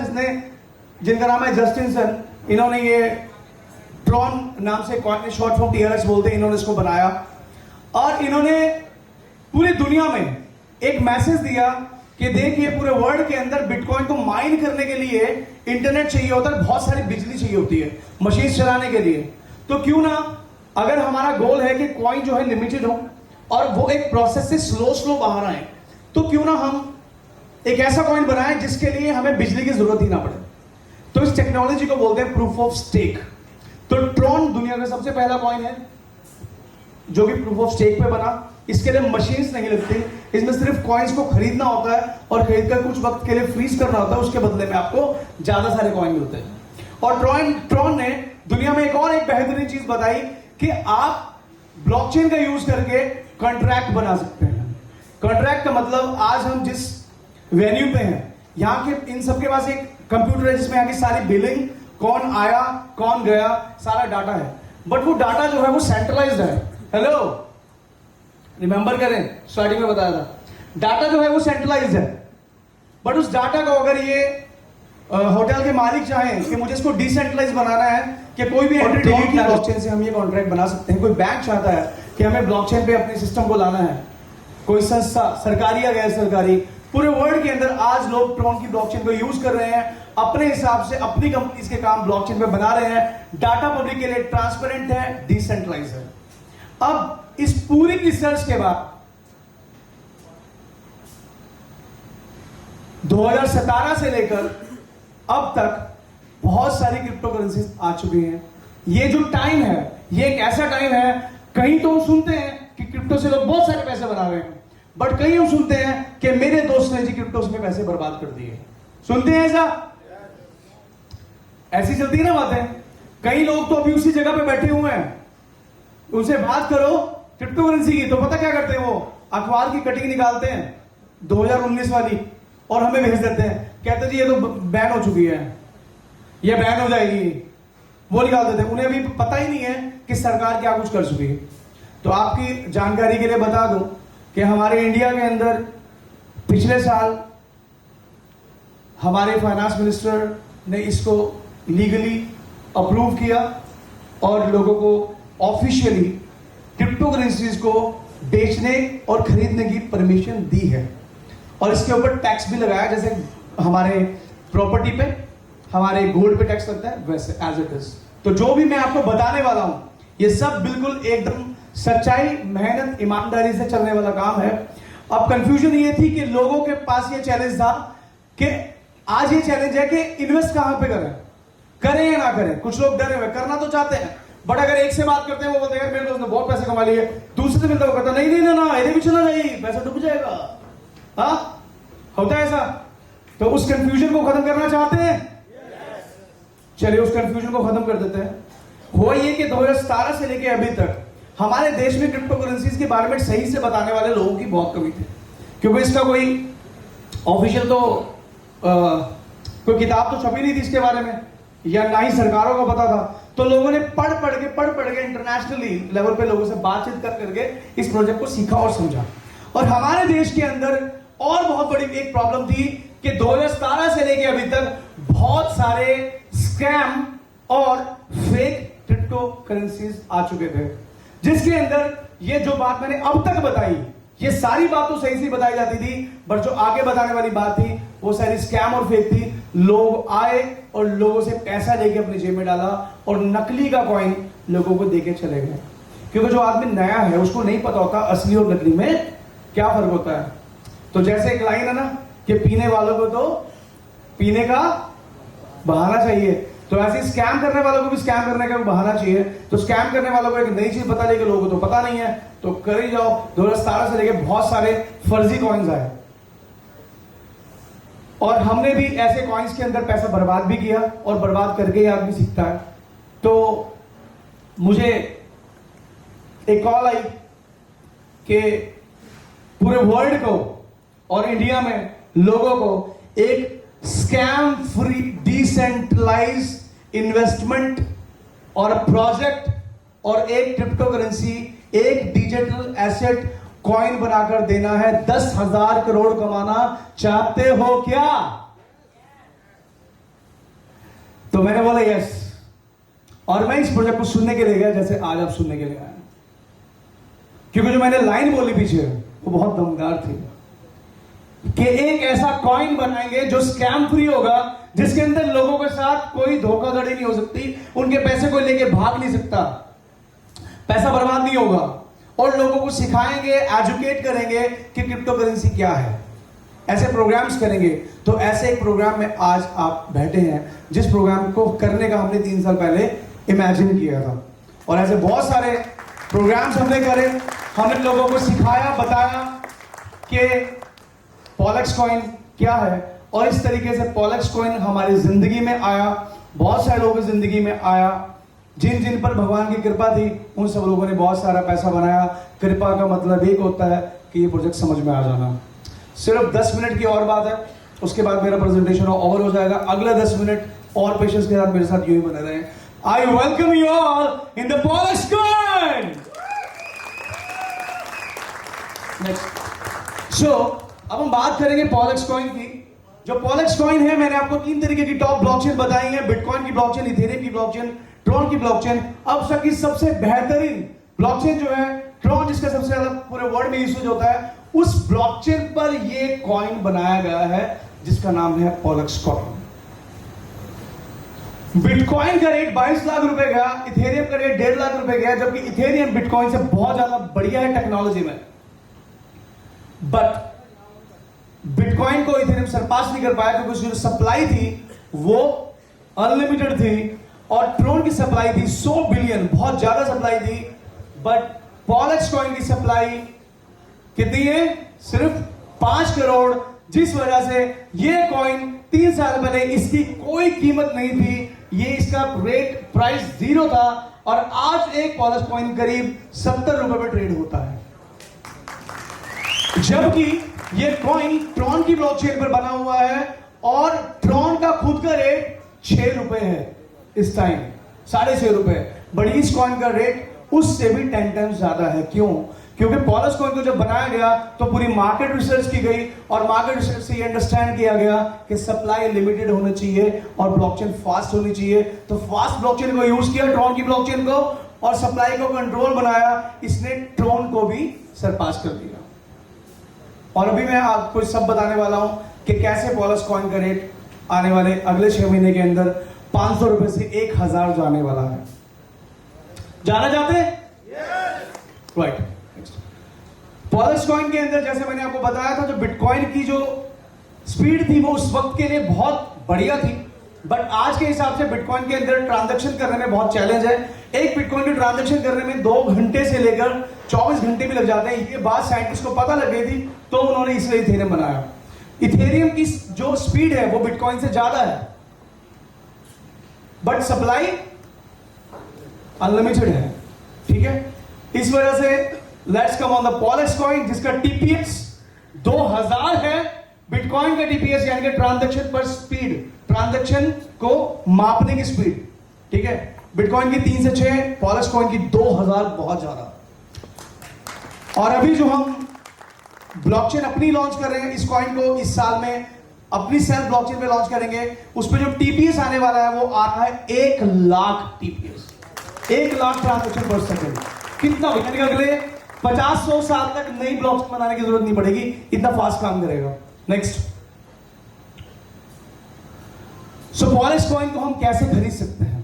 जिनका नाम है जस्टिन सन। इन्होंने ये ट्रॉन नाम से कॉइन, शॉर्ट फॉर्म TRX बोलते हैं, इन्होंने इसको बनाया और इन्होंने पूरी दुनिया में एक मैसेज दिया कि देखिए पूरे वर्ल्ड के अंदर बिटकॉइन को माइन करने के लिए इंटरनेट चाहिए होता है, बहुत सारी बिजली चाहिए होती है मशीन चलाने के लिए। तो क्यों ना, अगर हमारा गोल है कि कॉइन जो है लिमिटेड हो और वो एक प्रोसेस से स्लो बाहर आए, तो क्यों ना हम एक ऐसा कॉइन बनाएं जिसके लिए हमें बिजली की जरूरत ही ना पड़े। तो इस टेक्नोलॉजी को बोलते हैं प्रूफ ऑफ स्टेक। तो ट्रॉन दुनिया का सबसे पहला कॉइन है जो कि प्रूफ ऑफ स्टेक पे बना। इसके लिए मशीन्स नहीं लगती, इसमें सिर्फ कॉइन्स को खरीदना होता है और खरीद कर कुछ वक्त के लिए फ्रीज करना होता है, उसके बदले में आपको ज्यादा सारे कॉइन मिलते हैं। और ट्रॉन ने दुनिया में एक बेहतरीन चीज बताई कि आप ब्लॉकचेन का यूज करके कॉन्ट्रैक्ट बना सकते हैं। कॉन्ट्रैक्ट का मतलब, आज हम जिस वेन्यू पे हैं, यहाँ के इन सबके पास एक कंप्यूटर है जिसमें यहाँ की सारी बिलिंग, कौन आया कौन गया, सारा डाटा है। बट वो डाटा जो है वो सेंट्रलाइज्ड है। हेलो, रिमेंबर करें स्टार्टिंग में बताया था, डाटा जो है वो सेंट्रलाइज्ड है। बट उस डाटा को अगर ये होटल के मालिक चाहें कि मुझे इसको डिसेंट्रलाइज बनाना है कि कोई भी ब्लॉकचेन से हम ये कॉन्ट्रैक्ट बना सकते हैं। कोई बैंक चाहता है कि हमें ब्लॉकचेन पे अपने सिस्टम को लाना है, कोई संस्था सरकारी या गैर सरकारी, पूरे वर्ल्ड के अंदर आज लोग ट्रॉन की ब्लॉकचेन को यूज कर रहे हैं अपने हिसाब से अपनी कंपनीज के काम ब्लॉकचेन पे बना रहे हैं। डाटा पब्लिक के लिए ट्रांसपेरेंट है, डिसेंट्रलाइज है। अब इस पूरी रिसर्च के बाद 2017 से लेकर अब तक बहुत सारी क्रिप्टो करेंसीज आ चुकी हैं। ये जो टाइम है, ये एक ऐसा टाइम है, कहीं तो हम सुनते हैं कि क्रिप्टो से लोग बहुत सारे पैसे बना रहे हैं, बट कहीं हम सुनते हैं कि मेरे दोस्त ने जी क्रिप्टो में पैसे बर्बाद कर दिए। सुनते हैं ऐसा? ऐसी चलती है ना बातें। कई लोग तो अभी उसी जगह पे बैठे हुए हैं, उनसे बात करो क्रिप्टो करेंसी की तो पता क्या करते हैं, वो अखबार की कटिंग निकालते हैं 2019 वाली और हमें भेज देते हैं, कहते जी ये तो बैन हो चुकी है, ये बैन हो जाएगी, वो निकाल देते हैं। उन्हें अभी पता ही नहीं है कि सरकार क्या कुछ कर चुकी है। तो आपकी जानकारी के लिए बता दूं कि हमारे इंडिया के अंदर पिछले साल हमारे फाइनेंस मिनिस्टर ने इसको लीगली अप्रूव किया और लोगों को ऑफिशियली क्रिप्टो करेंसीज को बेचने और खरीदने की परमिशन दी है। और इसके ऊपर टैक्स भी लगाया, जैसे हमारे प्रॉपर्टी पे, हमारे गोल्ड पे टैक्स लगता है, वैसे एज इट इज। तो जो भी मैं आपको बताने वाला हूं, ये सब बिल्कुल एकदम सच्चाई, मेहनत, ईमानदारी से चलने वाला काम है। अब कंफ्यूजन ये थी कि लोगों के पास ये चैलेंज था कि आज ये चैलेंज है कि इन्वेस्ट कहां पे करें या ना करें। कुछ लोग डरे हुए, करना तो चाहते हैं, बट अगर एक से बात करते हैं वो बोलते हैं मेरे दोस्त ने बहुत पैसे कमा लिए, दूसरे से मिलता वो कहता नहीं ना इधर भी चला जाइए, पैसा डूब जाएगा। हाँ, होता है ऐसा। तो उस कंफ्यूजन को खत्म करना चाहते हैं? चलिए उस कंफ्यूजन को खत्म कर देते हैं। हुआ ये कि 2017 से लेके अभी तक हमारे देश में क्रिप्टो करेंसीज के बारे में सही से बताने वाले लोगों की बहुत कमी थी, क्योंकि इसका कोई ऑफिशियल तो कोई किताब तो छपी नहीं थी इसके बारे में, या ना ही सरकारों को पता था। तो लोगों ने पढ़ पढ़ के इंटरनेशनली लेवल पे लोगों से बातचीत करके इस प्रोजेक्ट को सीखा और समझा। और हमारे देश के अंदर और बहुत बड़ी एक प्रॉब्लम थी कि 2017 से लेके अभी तक बहुत सारे स्कैम और फेक क्रिप्टो करेंसीज आ चुके थे, जिसके अंदर ये जो बात मैंने अब तक बताई, ये सारी बात तो सही बताई जाती थी, बट जो आगे बताने वाली बात थी वो सारी स्कैम और फेक थी। लोग आए और लोगों से पैसा लेके अपनी जेब में डाला और नकली का कॉइन लोगों को देके चले गए, क्योंकि जो आदमी नया है उसको नहीं पता होता असली और नकली में क्या फर्क होता है। तो जैसे एक लाइन है ना कि पीने वालों को तो पीने का बहाना चाहिए, तो ऐसे स्कैम करने वालों को भी स्कैम करने का बहाना चाहिए। तो स्कैम करने वालों को एक नई चीज पता लगी, लोगों को तो पता नहीं है, तो कर ही जाओ। 2017 से लेके बहुत सारे फर्जी कॉइन्स आए और हमने भी ऐसे कॉइन्स के अंदर पैसा बर्बाद भी किया, और बर्बाद करके ही आदमी सीखता है। तो मुझे एक कॉल आई कि पूरे वर्ल्ड को और इंडिया में लोगों को एक स्कैम फ्री डिसेंट्रलाइज इन्वेस्टमेंट और प्रोजेक्ट और एक क्रिप्टो करेंसी, एक डिजिटल एसेट कॉइन बनाकर देना है। 10,000 करोड़ कमाना चाहते हो क्या? तो मैंने बोला यस, और मैं इस प्रोजेक्ट को सुनने के लिए गया, जैसे आज आप सुनने के लिए आए, क्योंकि जो मैंने लाइन बोली पीछे वो बहुत दमदार थी कि एक ऐसा कॉइन बनाएंगे जो स्कैम फ्री होगा, जिसके अंदर लोगों के साथ कोई धोखाधड़ी नहीं हो सकती, उनके पैसे को लेके भाग नहीं सकता, पैसा बर्बाद नहीं होगा, और लोगों को सिखाएंगे, एजुकेट करेंगे कि क्रिप्टो करेंसी क्या है। ऐसे प्रोग्राम्स करेंगे। तो ऐसे एक प्रोग्राम में आज आप बैठे हैं, जिस प्रोग्राम को करने का हमने 3 साल पहले इमेजिन किया था, और ऐसे बहुत सारे प्रोग्राम्स हमने करे। हमने लोगों को सिखाया, बताया कि पॉलेक्स कॉइन क्या है, और इस तरीके से पॉलेक्स कॉइन हमारी जिंदगी में आया, बहुत सारे लोगों की जिंदगी में आया। जिन जिन पर भगवान की कृपा थी उन सब लोगों ने बहुत सारा पैसा बनाया। कृपा का मतलब एक होता है कि ये प्रोजेक्ट समझ में आ जाना। सिर्फ 10 मिनट की और बात है, उसके बाद मेरा प्रेजेंटेशन ओवर हो जाएगा। अगले 10 मिनट और पेशेंस के साथ मेरे साथ यूं ही बने रहें। I welcome you all in the Polex coin. So अब हम बात करेंगे पॉलेक्स कॉइन की। जो पॉलेक्स कॉइन है, मैंने आपको 3 तरीके की टॉप ब्लॉकचेन बताई है, बिटकॉइन की ब्लॉकचेन, इथेरियम की ब्लॉकचेन, ट्रॉन की ब्लॉकचेन। अब तक की सबसे बेहतरीन ब्लॉकचेन जो है ट्रॉन, जिसका सबसे ज्यादा पूरे वर्ल्ड में यूज होता है, उस ब्लॉकचेन पर ये कॉइन बनाया गया है जिसका नाम है पॉलेक्स कॉइन। बिटकॉइन का रेट 22 लाख रुपए गया, इथेरियम का रेट 1.5 लाख रुपए गया, जबकि इथेरियम बिटकॉइन से बहुत ज्यादा बढ़िया है टेक्नोलॉजी में। बट बिटकॉइन को इथेरियम सरपास नहीं कर पाया क्योंकि उसकी जो सप्लाई थी वो अनलिमिटेड थी और ट्रोन की सप्लाई थी 100 बिलियन, बहुत ज्यादा सप्लाई थी। बट पॉलेक्स कॉइन की सप्लाई कितनी है? सिर्फ 5 करोड़, जिस वजह से ये कॉइन 3 साल पहले इसकी कोई कीमत नहीं थी, ये इसका रेट प्राइस 0 था और आज एक पॉलेक्स कॉइन करीब 70 रुपए पर ट्रेड होता है। जबकि ये कॉइन ट्रॉन की ब्लॉकचेन पर बना हुआ है और ट्रॉन का खुद का रेट 6 रुपए है इस टाइम, 6.5 रुपए। बट इस कॉइन का रेट उससे भी 10 टाइम्स ज्यादा है। क्यों? क्योंकि पॉलेक्स कॉइन को जब बनाया गया तो पूरी मार्केट रिसर्च की गई और मार्केट रिसर्च से ये अंडरस्टैंड किया गया कि सप्लाई लिमिटेड होनी चाहिए और ब्लॉकचेन फास्ट होनी चाहिए। तो फास्ट ब्लॉकचेन को यूज किया, ट्रॉन की ब्लॉकचेन को, और सप्लाई को कंट्रोल बनाया। इसने ट्रॉन को भी सरपास कर दिया। और अभी मैं आपको सब बताने वाला हूं कि कैसे पॉलेक्स कॉइन का रेट आने वाले अगले 6 महीने के अंदर 500 रुपए से 1000 जाने वाला है। जाना चाहते? राइट। पॉलेक्स कॉइन के अंदर जैसे मैंने आपको बताया था, जो बिटकॉइन की जो स्पीड थी वो उस वक्त के लिए बहुत बढ़िया थी। बट आज के हिसाब से बिटकॉइन के अंदर ट्रांजैक्शन करने में बहुत चैलेंज है। एक बिटकॉइन की ट्रांजैक्शन करने में 2 घंटे से लेकर 24 घंटे भी लग जाते हैं। ये बात साइंटिस्ट को पता लग गई थी तो उन्होंने इसलिए इथेरियम बनाया। इथेरियम की जो स्पीड है वो बिटकॉइन से ज्यादा है, बट सप्लाई अनलिमिटेड है। ठीक है, इस वजह से let's come on the Polex coin, जिसका टीपीएस 2000 है। बिटकॉइन का टीपीएस यानी कि ट्रांजैक्शन पर स्पीड, ट्रांजैक्शन को मापने की स्पीड। ठीक है, बिटकॉइन की 3 से 6, पॉलेक्स कॉइन की 2000, बहुत ज्यादा। और अभी जो हम ब्लॉकचेन अपनी लॉन्च कर रहे हैं, इस कॉइन को इस साल में अपनी सेल्फ ब्लॉकचेन पे लॉन्च करेंगे। उस पर जो टीपीएस आने वाला है वो आ रहा है 1 लाख टीपीएस, 1 लाख ट्रांजैक्शन पर सेकंड। कितना? यानी कि अगले 50-100 साल तक नई ब्लॉकचेन बनाने की जरूरत नहीं पड़ेगी, इतना फास्ट काम करेगा। नेक्स्ट, सो पॉलेक्स कॉइन को हम कैसे खरीद सकते हैं?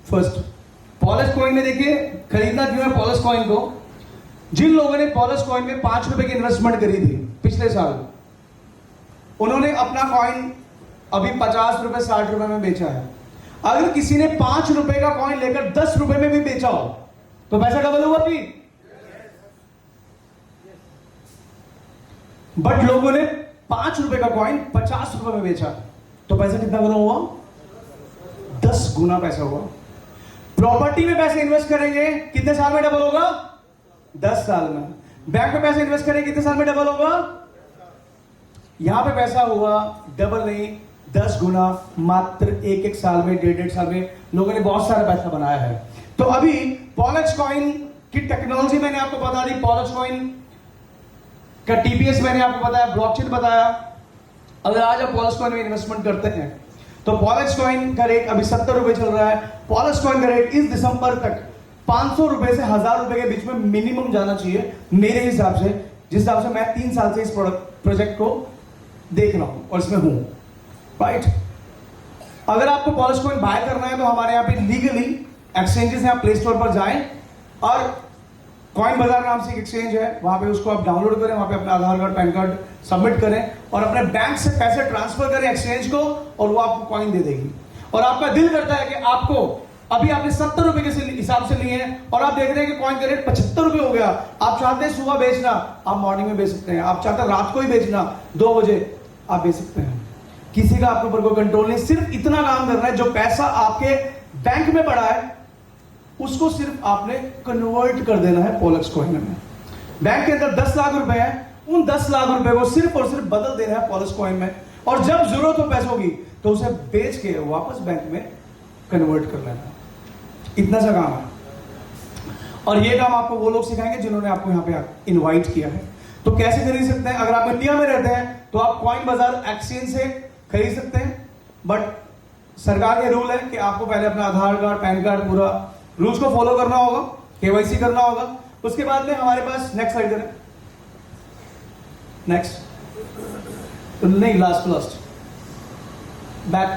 फर्स्ट, पॉलेक्स कॉइन में देखिए खरीदना क्यों है पॉलेक्स कॉइन को। जिन लोगों ने पॉलेक्स कॉइन में 5 रुपए की इन्वेस्टमेंट करी थी पिछले साल, उन्होंने अपना कॉइन अभी 50 रुपए 60 रुपए में बेचा है। अगर किसी ने 5 रुपए का कॉइन लेकर 10 रुपए में भी बेचा हो तो पैसा डबल हुआ भी। बट लोगों ने 5 रुपए का कॉइन 50 रुपए में बेचा तो पैसा कितना गुना हुआ? 10 गुना पैसा हुआ। प्रॉपर्टी में पैसे इन्वेस्ट करेंगे, कितने साल में डबल होगा? 10 साल में। बैंक में पैसे इन्वेस्ट करेंगे, कितने साल में डबल होगा? यहां पे पैसा हुआ डबल नहीं, 10 गुना मात्र 1-1 साल में, 1.5 साल में लोगों ने बहुत सारा पैसा बनाया है। तो अभी पॉलेक्स कॉइन की टेक्नोलॉजी मैंने आपको बता दी, पॉलेक्स कॉइन का टीपीएस मैंने आपको बताया, ब्लॉकचेन बताया। अगर आज आप पॉलेक्स कॉइन में इन्वेस्टमेंट करते हैं तो पॉलेक्स कॉइन का रेट अभी 70 रुपए चल रहा है। पॉलेक्स कॉइन का रेट इस दिसंबर तक 500 रुपए से 1000 रुपए के बीच में मिनिमम जाना चाहिए मेरे हिसाब से, जिस हिसाब से मैं 3 साल से इस प्रोजेक्ट को देख रहा हूं और इसमें हूं। राइट, अगर आपको पॉलेक्स कॉइन बाय करना है तो हमारे यहाँ पे लीगली एक्सचेंजेस हैं, आप प्ले स्टोर पर जाएं और कॉइन बाजार नाम से एक एक्सचेंज है, वहां पे उसको आप डाउनलोड करें, वहां पे अपना आधार कार्ड पैन कार्ड सबमिट करें और अपने बैंक से पैसे ट्रांसफर करें एक्सचेंज को और वो आपको कॉइन दे देगी। और आपका दिल करता है कि आपको अभी आपने 70 रुपए के हिसाब से लिए हैं और आप देख रहे हैं कि कॉइन का रेट 75 रुपए हो गया, आप चाहते हैं सुबह बेचना, आप मॉर्निंग में बेच सकते हैं। आप चाहते हैं रात को ही बेचना 2 बजे, आप बेच सकते हैं। किसी का आपके ऊपर कोई कंट्रोल नहीं, सिर्फ इतना काम करना है, जो पैसा आपके बैंक में पड़ा है उसको सिर्फ आपने कन्वर्ट कर देना है पॉलेक्स कॉइन में। बैंक के अंदर 10 लाख रुपए है, उन 10 लाख रुपए को सिर्फ और सिर्फ बदल देना है पॉलेक्स कॉइन में, और जब जरूरत हो पैसों की तो उसे बेच के वापस बैंक में कन्वर्ट कर लेना। इतना सा काम है। और ये काम आपको वो लोग सिखाएंगे जिन्होंने आपको यहाँ पे इनवाइट किया है। तो कैसे खरीद सकते हैं? अगर आप इंडिया में रहते हैं तो आप कॉइन बाजार एक्सचेंज से खरीद सकते हैं, बट सरकार के रूल है कि आपको पहले अपना आधार कार्ड पैन कार्ड पूरा रूल्स को फॉलो करना होगा, केवाईसी करना होगा। उसके बाद में हमारे पास नेक्स्ट स्लाइड करें, नेक्स्ट नहीं लास्ट बैक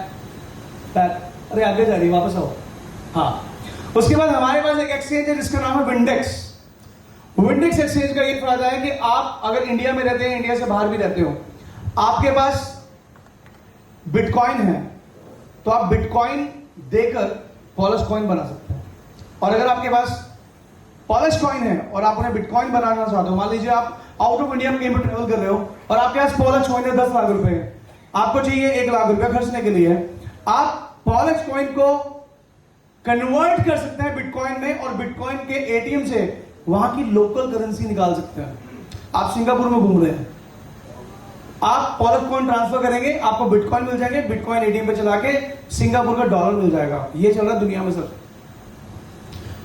बैक अरे आगे जा रही है, वापस आओ। हाँ, उसके बाद हमारे पास एक एक्सचेंज है जिसका नाम है विंडेक्स। विंडेक्स एक्सचेंज का ये फायदा है कि आप अगर इंडिया में रहते हैं, इंडिया से बाहर भी रहते हो, आपके पास बिटकॉइन है, तो आप बिटकॉइन देकर पॉलिश कॉइन बना सकते हैं। और अगर आपके पास पॉलिश कॉइन है और आप उन्हें बिटकॉइन बनाना चाहते हो, मान लीजिए आप आउट ऑफ इंडिया में कहीं पर ट्रेवल कर रहे हो और आपके पास पॉलिश कॉइन है 10 लाख रुपए, आपको चाहिए 1 लाख रुपए खर्चने के लिए, आप पॉलिश कॉइन को कन्वर्ट कर सकते हैं बिटकॉइन में और बिटकॉइन के एटीएम से वहां की लोकल करेंसी निकाल सकते हैं। आप सिंगापुर में घूम रहे हैं, आप पॉलिश कॉइन ट्रांसफर करेंगे, आपको बिटकॉइन मिल जाएंगे, बिटकॉइन एटीएम पे चला के सिंगापुर का डॉलर मिल जाएगा। ये चल रहा है दुनिया में सर,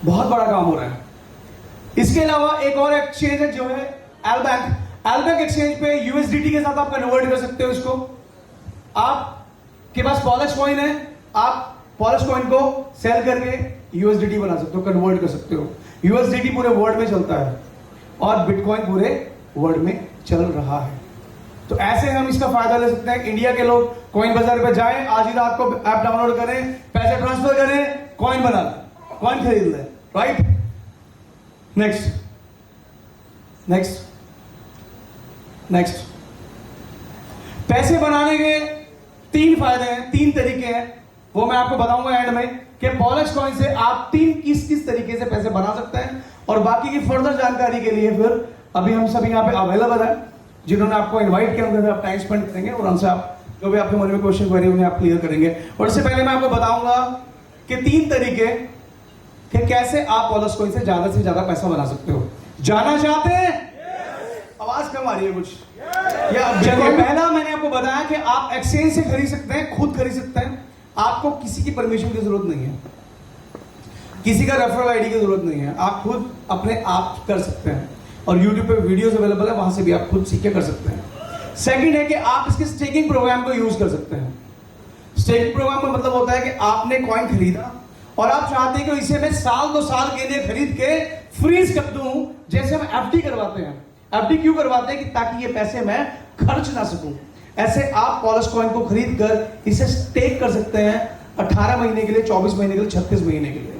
बहुत बड़ा काम हो रहा है। इसके अलावा एक और एक्सचेंज है जो है एलबैंक। एलबैंक एक्सचेंज पे यूएसडीटी के साथ आप कन्वर्ट कर सकते हो इसको। आपके पास पॉलिश कॉइन है, आप पॉलिश कॉइन को सेल करके यूएसडीटी बना सकते हो, कन्वर्ट कर सकते हो। यूएसडीटी पूरे वर्ल्ड में चलता है और बिटकॉइन पूरे वर्ल्ड में चल रहा है। तो ऐसे हम इसका फायदा ले सकते हैं। इंडिया के लोग कॉइन बाजार पे जाएं, आज ही रात को ऐप डाउनलोड करें, पैसे ट्रांसफर करें, कॉइन बना लें, कॉइन खरीद लें, राइट। नेक्स्ट पैसे बनाने के 3 फायदे हैं, 3 तरीके हैं, वो मैं आपको बताऊंगा एंड में कि पॉलिश कॉइन से आप किस तरीके से पैसे बना सकते हैं। और बाकी की फर्दर जानकारी के लिए फिर अभी हम सब यहाँ पे अवेलेबल है, जिन्होंने आपको इनवाइट किया उनके साथ आप टाइम स्पेंड करेंगे और उनसे आप जो भी आपके मन में क्वेश्चन क्वेरी उन्हें आप क्लियर करेंगे। और इससे पहले मैं आपको बताऊंगा कि 3 तरीके कि कैसे आप पॉलिश कॉइन से ज्यादा पैसा बना सकते हो। जाना चाहते हैं? आवाज कम आ रही है कुछ या चलिए, पहला मैंने आपको बताया कि आप एक्सचेंज से खरीद सकते हैं, खुद खरीद सकते हैं, आपको किसी की परमिशन की जरूरत नहीं है, किसी का रेफरल आईडी की जरूरत नहीं है, आप खुद अपने आप कर सकते हैं। और YouTube पे वीडियोस अवेलेबल है, वहां से भी आप खुद सीख के कर सकते हैं। सेकंड है कि आप इसके स्टेकिंग प्रोग्राम को यूज कर सकते हैं। स्टेकिंग प्रोग्राम का मतलब होता है कि आपने कॉइन खरीदा और आप चाहते हैं कि इसे मैं 1-2 साल के लिए खरीद के फ्रीज कर दूं, जैसे हम एफडी करवाते हैं। एफडी क्यों करवाते हैं? कि ताकि ये पैसे मैं खर्च ना सकूं। ऐसे आप पॉलिश कॉइन को खरीद कर इसे स्टेक कर सकते हैं 18 महीने के लिए, 24 महीने के लिए, 36 महीने के लिए।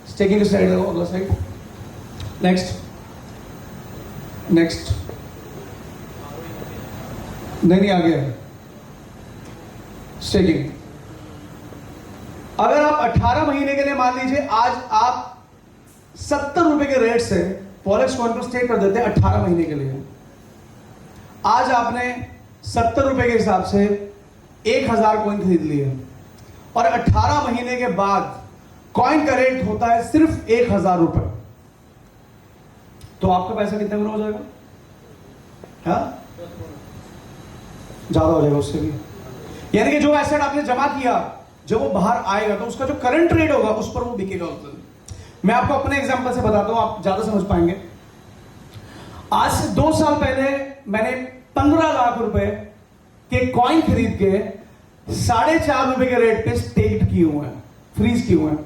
स्टेकिंग साइड अगला साइड। नेक्स्ट नहीं आ गया स्टेकिंग। अगर आप 18 महीने के लिए, मान लीजिए आज आप 70 रुपए के रेट से पॉलिश कॉइन को स्टेक कर देते हैं 18 महीने के लिए। आज आपने 70 रुपए के हिसाब से 1000 कॉइन खरीद लिए और 18 महीने के बाद कॉइन का रेट होता है सिर्फ 1000 रुपए। तो आपका पैसा कितना गुना हो जाएगा? हाँ, ज्यादा हो जाएगा उससे भी। यानी कि जो एसेट आपने जमा किया, जब वो बाहर आएगा तो उसका जो करंट रेट होगा उस पर वो बिकेगा उस दिन। मैं आपको अपने एग्जांपल से बताता हूं, आप ज्यादा समझ पाएंगे। आज से 2 साल पहले मैंने 15 लाख रुपए के कॉइन खरीद के 4.5 रुपए के रेट पे स्टेक्ड किए हुए हैं, फ्रीज किए हुए हैं,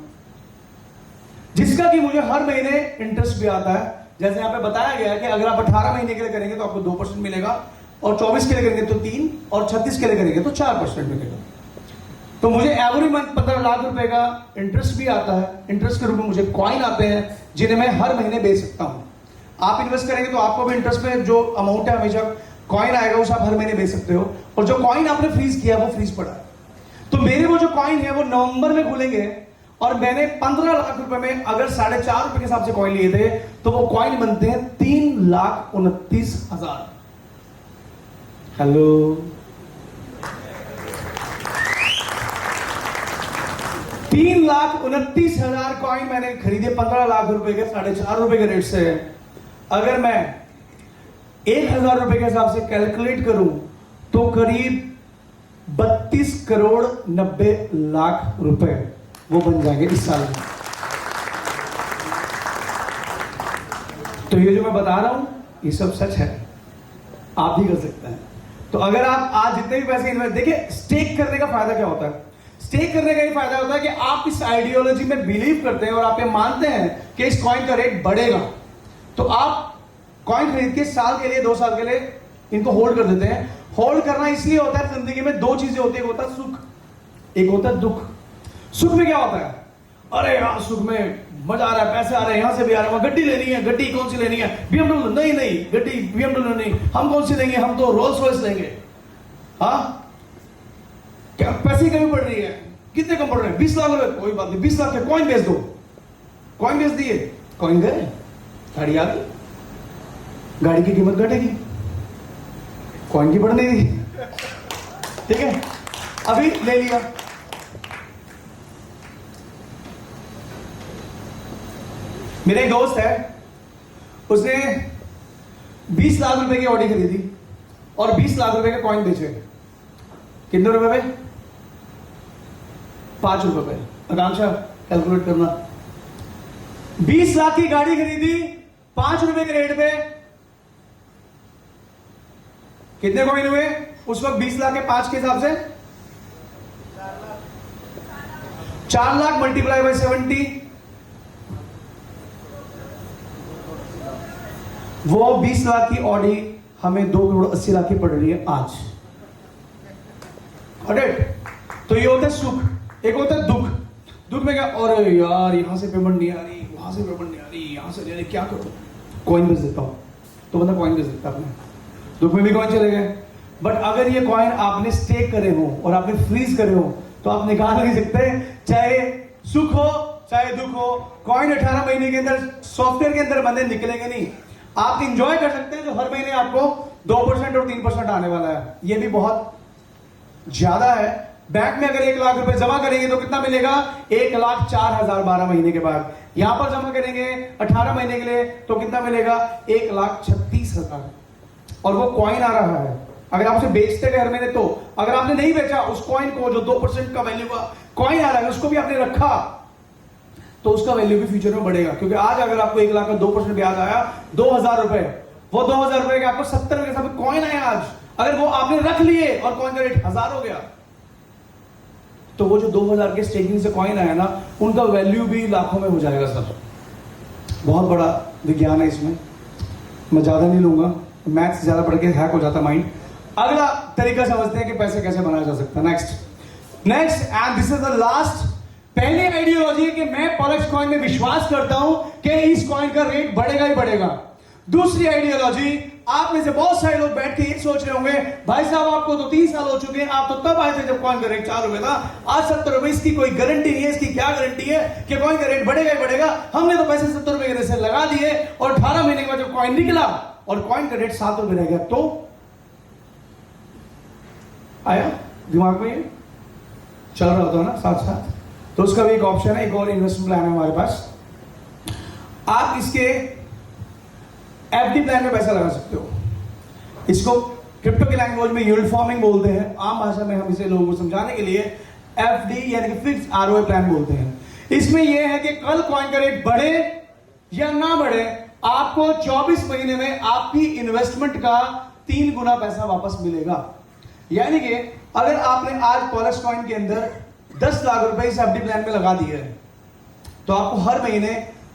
जिसका कि मुझे हर महीने इंटरेस्ट भी आता है। जैसे यहां पे बताया गया है कि अगर आप 18 महीने के लिए करेंगे तो आपको 2% मिलेगा, और 24 के लिए करेंगे तो 3, और 36 के लिए करेंगे तो 4% मिलेगा। तो मुझे एवरी मंथ 15 लाख रुपए का इंटरेस्ट भी आता है। इंटरेस्ट के रूप में मुझे कॉइन आते हैं जिन्हें मैं हर महीने बेच सकता हूं। आप इन्वेस्ट करेंगे तो आपको भी इंटरेस्ट में जो अमाउंट है हमेशा कॉइन आएगा, उसे आप हर महीने बेच सकते हो। और जो कॉइन आपने फ्रीज किया वो फ्रीज पड़ा है। तो मेरे वो जो कॉइन है वो नवंबर में खुलेंगे और मैंने 15 लाख रुपए में अगर 4.5 रुपए के हिसाब से कॉइन लिए थे तो वो कॉइन बनते हैं 3,29,000। हेलो, 3,29,000 कॉइन मैंने खरीदे 15 लाख रुपए के 4.5 रुपए के रेट से। अगर मैं 1,000 रुपए के हिसाब से कैलकुलेट करूं तो करीब 32 करोड़ 90 लाख रुपए वो बन जाएंगे इस साल में। तो ये जो मैं बता रहा हूं ये सब सच है, आप भी कर सकते हैं। तो अगर आप आज जितने भी पैसे इन्वेस्ट, देखिए स्टेक करने का फायदा क्या होता है? स्टेक करने का ये फायदा होता है कि आप इस आइडियोलॉजी में बिलीव करते हैं और आप ये मानते हैं कि इस कॉइन का रेट बढ़ेगा, तो आप कॉइन खरीद के साल के लिए, 2 साल के लिए इनको होल्ड कर देते हैं। होल्ड करना इसलिए होता है, जिंदगी में 2 चीजें होती है, एक होता है सुख, एक होता है दुख। सुख में क्या होता है? अरे यार सुख में मजा आ रहा है, पैसे आ रहे हैं, यहां से भी आ रहे हैं, गड्डी लेनी है, गड्डी कौन सी लेनी है? BMW? नहीं नहीं, गड्डी BMW नहीं, हम कौन सी लेंगे? हम तो रोल्स रॉयस लेंगे। हाँ, क्या पैसे की कमी पड़ रही है? कितने कम पड़ रहे हैं? 20 लाख रुपए, कोई बात नहीं, 20 लाख के कॉइन बेच दो। कॉइन बेच दिए, कॉइन गए, गाड़ी आ गई, गाड़ी की कीमत घटेगी, कॉइन की बढ़ नहीं रही। ठीक है, अभी ले लिया। मेरा एक दोस्त है, उसने 20 लाख रुपए की ऑडी खरीदी और 20 लाख रुपए के कॉइन बेचे। कितने रुपए पे? 5 रुपए पे। आकांक्षा कैलकुलेट करना। 20 लाख की गाड़ी खरीदी 5 रुपए के रेट पे, कितने कॉइन हुए उस वक्त? 20 लाख के 5 के हिसाब से 4 लाख मल्टीप्लाई बाय 70, वो 20 लाख की ऑडी हमें 2 करोड़ 80 लाख की पड़ रही है आज। तो ये होता है सुख, एक होता है दुख। दुख में क्या? अरे यार यहां से पेमेंट नहीं आ रही, वहां से पेमेंट नहीं आ रही, यहां से नहीं आ रही, क्या करूं? कॉइन बेच देता हूं, तो बंदा कॉइन बेच देता अपने। दुख में भी कॉइन चले गए। बट अगर ये कॉइन आपने स्टेक करे हो और आपने फ्रीज करे हो तो आप निकाल नहीं सकते, चाहे सुख हो चाहे दुख हो। कॉइन 18 महीने के अंदर सॉफ्टवेयर के अंदर बंदे निकलेंगे नहीं। आप इंजॉय कर सकते हैं जो हर महीने आपको 2% और 3% आने वाला है, ये भी बहुत ज्यादा है। बैंक में अगर 1 लाख रुपए जमा करेंगे तो कितना मिलेगा? 1,04,000 12 महीने के बाद। यहां पर जमा करेंगे 18 महीने के लिए तो कितना मिलेगा? 1,36,000। और वो कॉइन आ रहा है। अगर आप उसे बेचते गए हर महीने, तो अगर आपने नहीं बेचा उस कॉइन को, जो 2% का वैल्यू का कॉइन आ रहा है, उसको भी आपने रखा, तो उसका वैल्यू भी फ्यूचर में बढ़ेगा। क्योंकि आज अगर आपको 1 लाख का 2% ब्याज आया 2,000 रुपए, वो 2,000 रुपए के आपको 70 के हिसाब से कॉइन आया आज। अगर वो आपने रख लिए और कॉइन का रेट 1,000 हो गया, तो वो जो 2,000 के स्टेकिंग से कॉइन आया ना, उनका वैल्यू भी लाखों में हो जाएगा सर। बहुत बड़ा विज्ञान है इसमें, मैं ज्यादा नहीं लूंगा, मैथ्स ज्यादा पढ़ के हैक हो जाता माइंड। अगला तरीका समझते हैं कि पैसे कैसे बनाया जा सकता है। Next and this is the last. पहली आइडियोलॉजी कि मैं पॉलेक्स कॉइन में विश्वास करता हूं कि इस कॉइन का रेट बढ़ेगा ही बढ़ेगा। दूसरी आइडियोलॉजी, आप में से बहुत सारे लोग बैठ के ये सोच रहे होंगे, भाई साहब आपको तो 30 साल हो चुके हैं, आप तो तब आए थे जब कॉइन का रेट 4 रुपए था, आज 70 रुपए, इसकी कोई गारंटी नहीं है। इसकी क्या गारंटी है कि कॉइन का रेट बढ़ेगा ही बढ़ेगा? हमने तो पैसे 70 रुपए के से लगा दिए और 18 महीने के बाद जब कॉइन निकला और कॉइन का रेट 7 रुपए रह गया, तो आया दिमाग में, ये चल रहा होता है ना साथ साथ। तो उसका भी एक ऑप्शन है, एक और इन्वेस्टमेंट प्लान है हमारे पास। आप इसके एफडी प्लान में पैसा लगा सकते हो। इसको क्रिप्टो की लैंग्वेज में यील्ड फार्मिंग बोलते हैं, आम भाषा में हम इसे लोगों को समझाने के लिए एफडी यानी कि फिक्स्ड आरओए प्लान बोलते हैं। इसमें यह है कि कल कॉइन का रेट बढ़े या ना बढ़े, आपको 24 महीने में आपकी इन्वेस्टमेंट का 3 गुना पैसा वापस मिलेगा। यानी कि अगर आपने आज पॉलेक्स कॉइन के अंदर 10 लाख रुपए इस एफडी प्लान में लगा दिए हैं, तो आपको हर महीने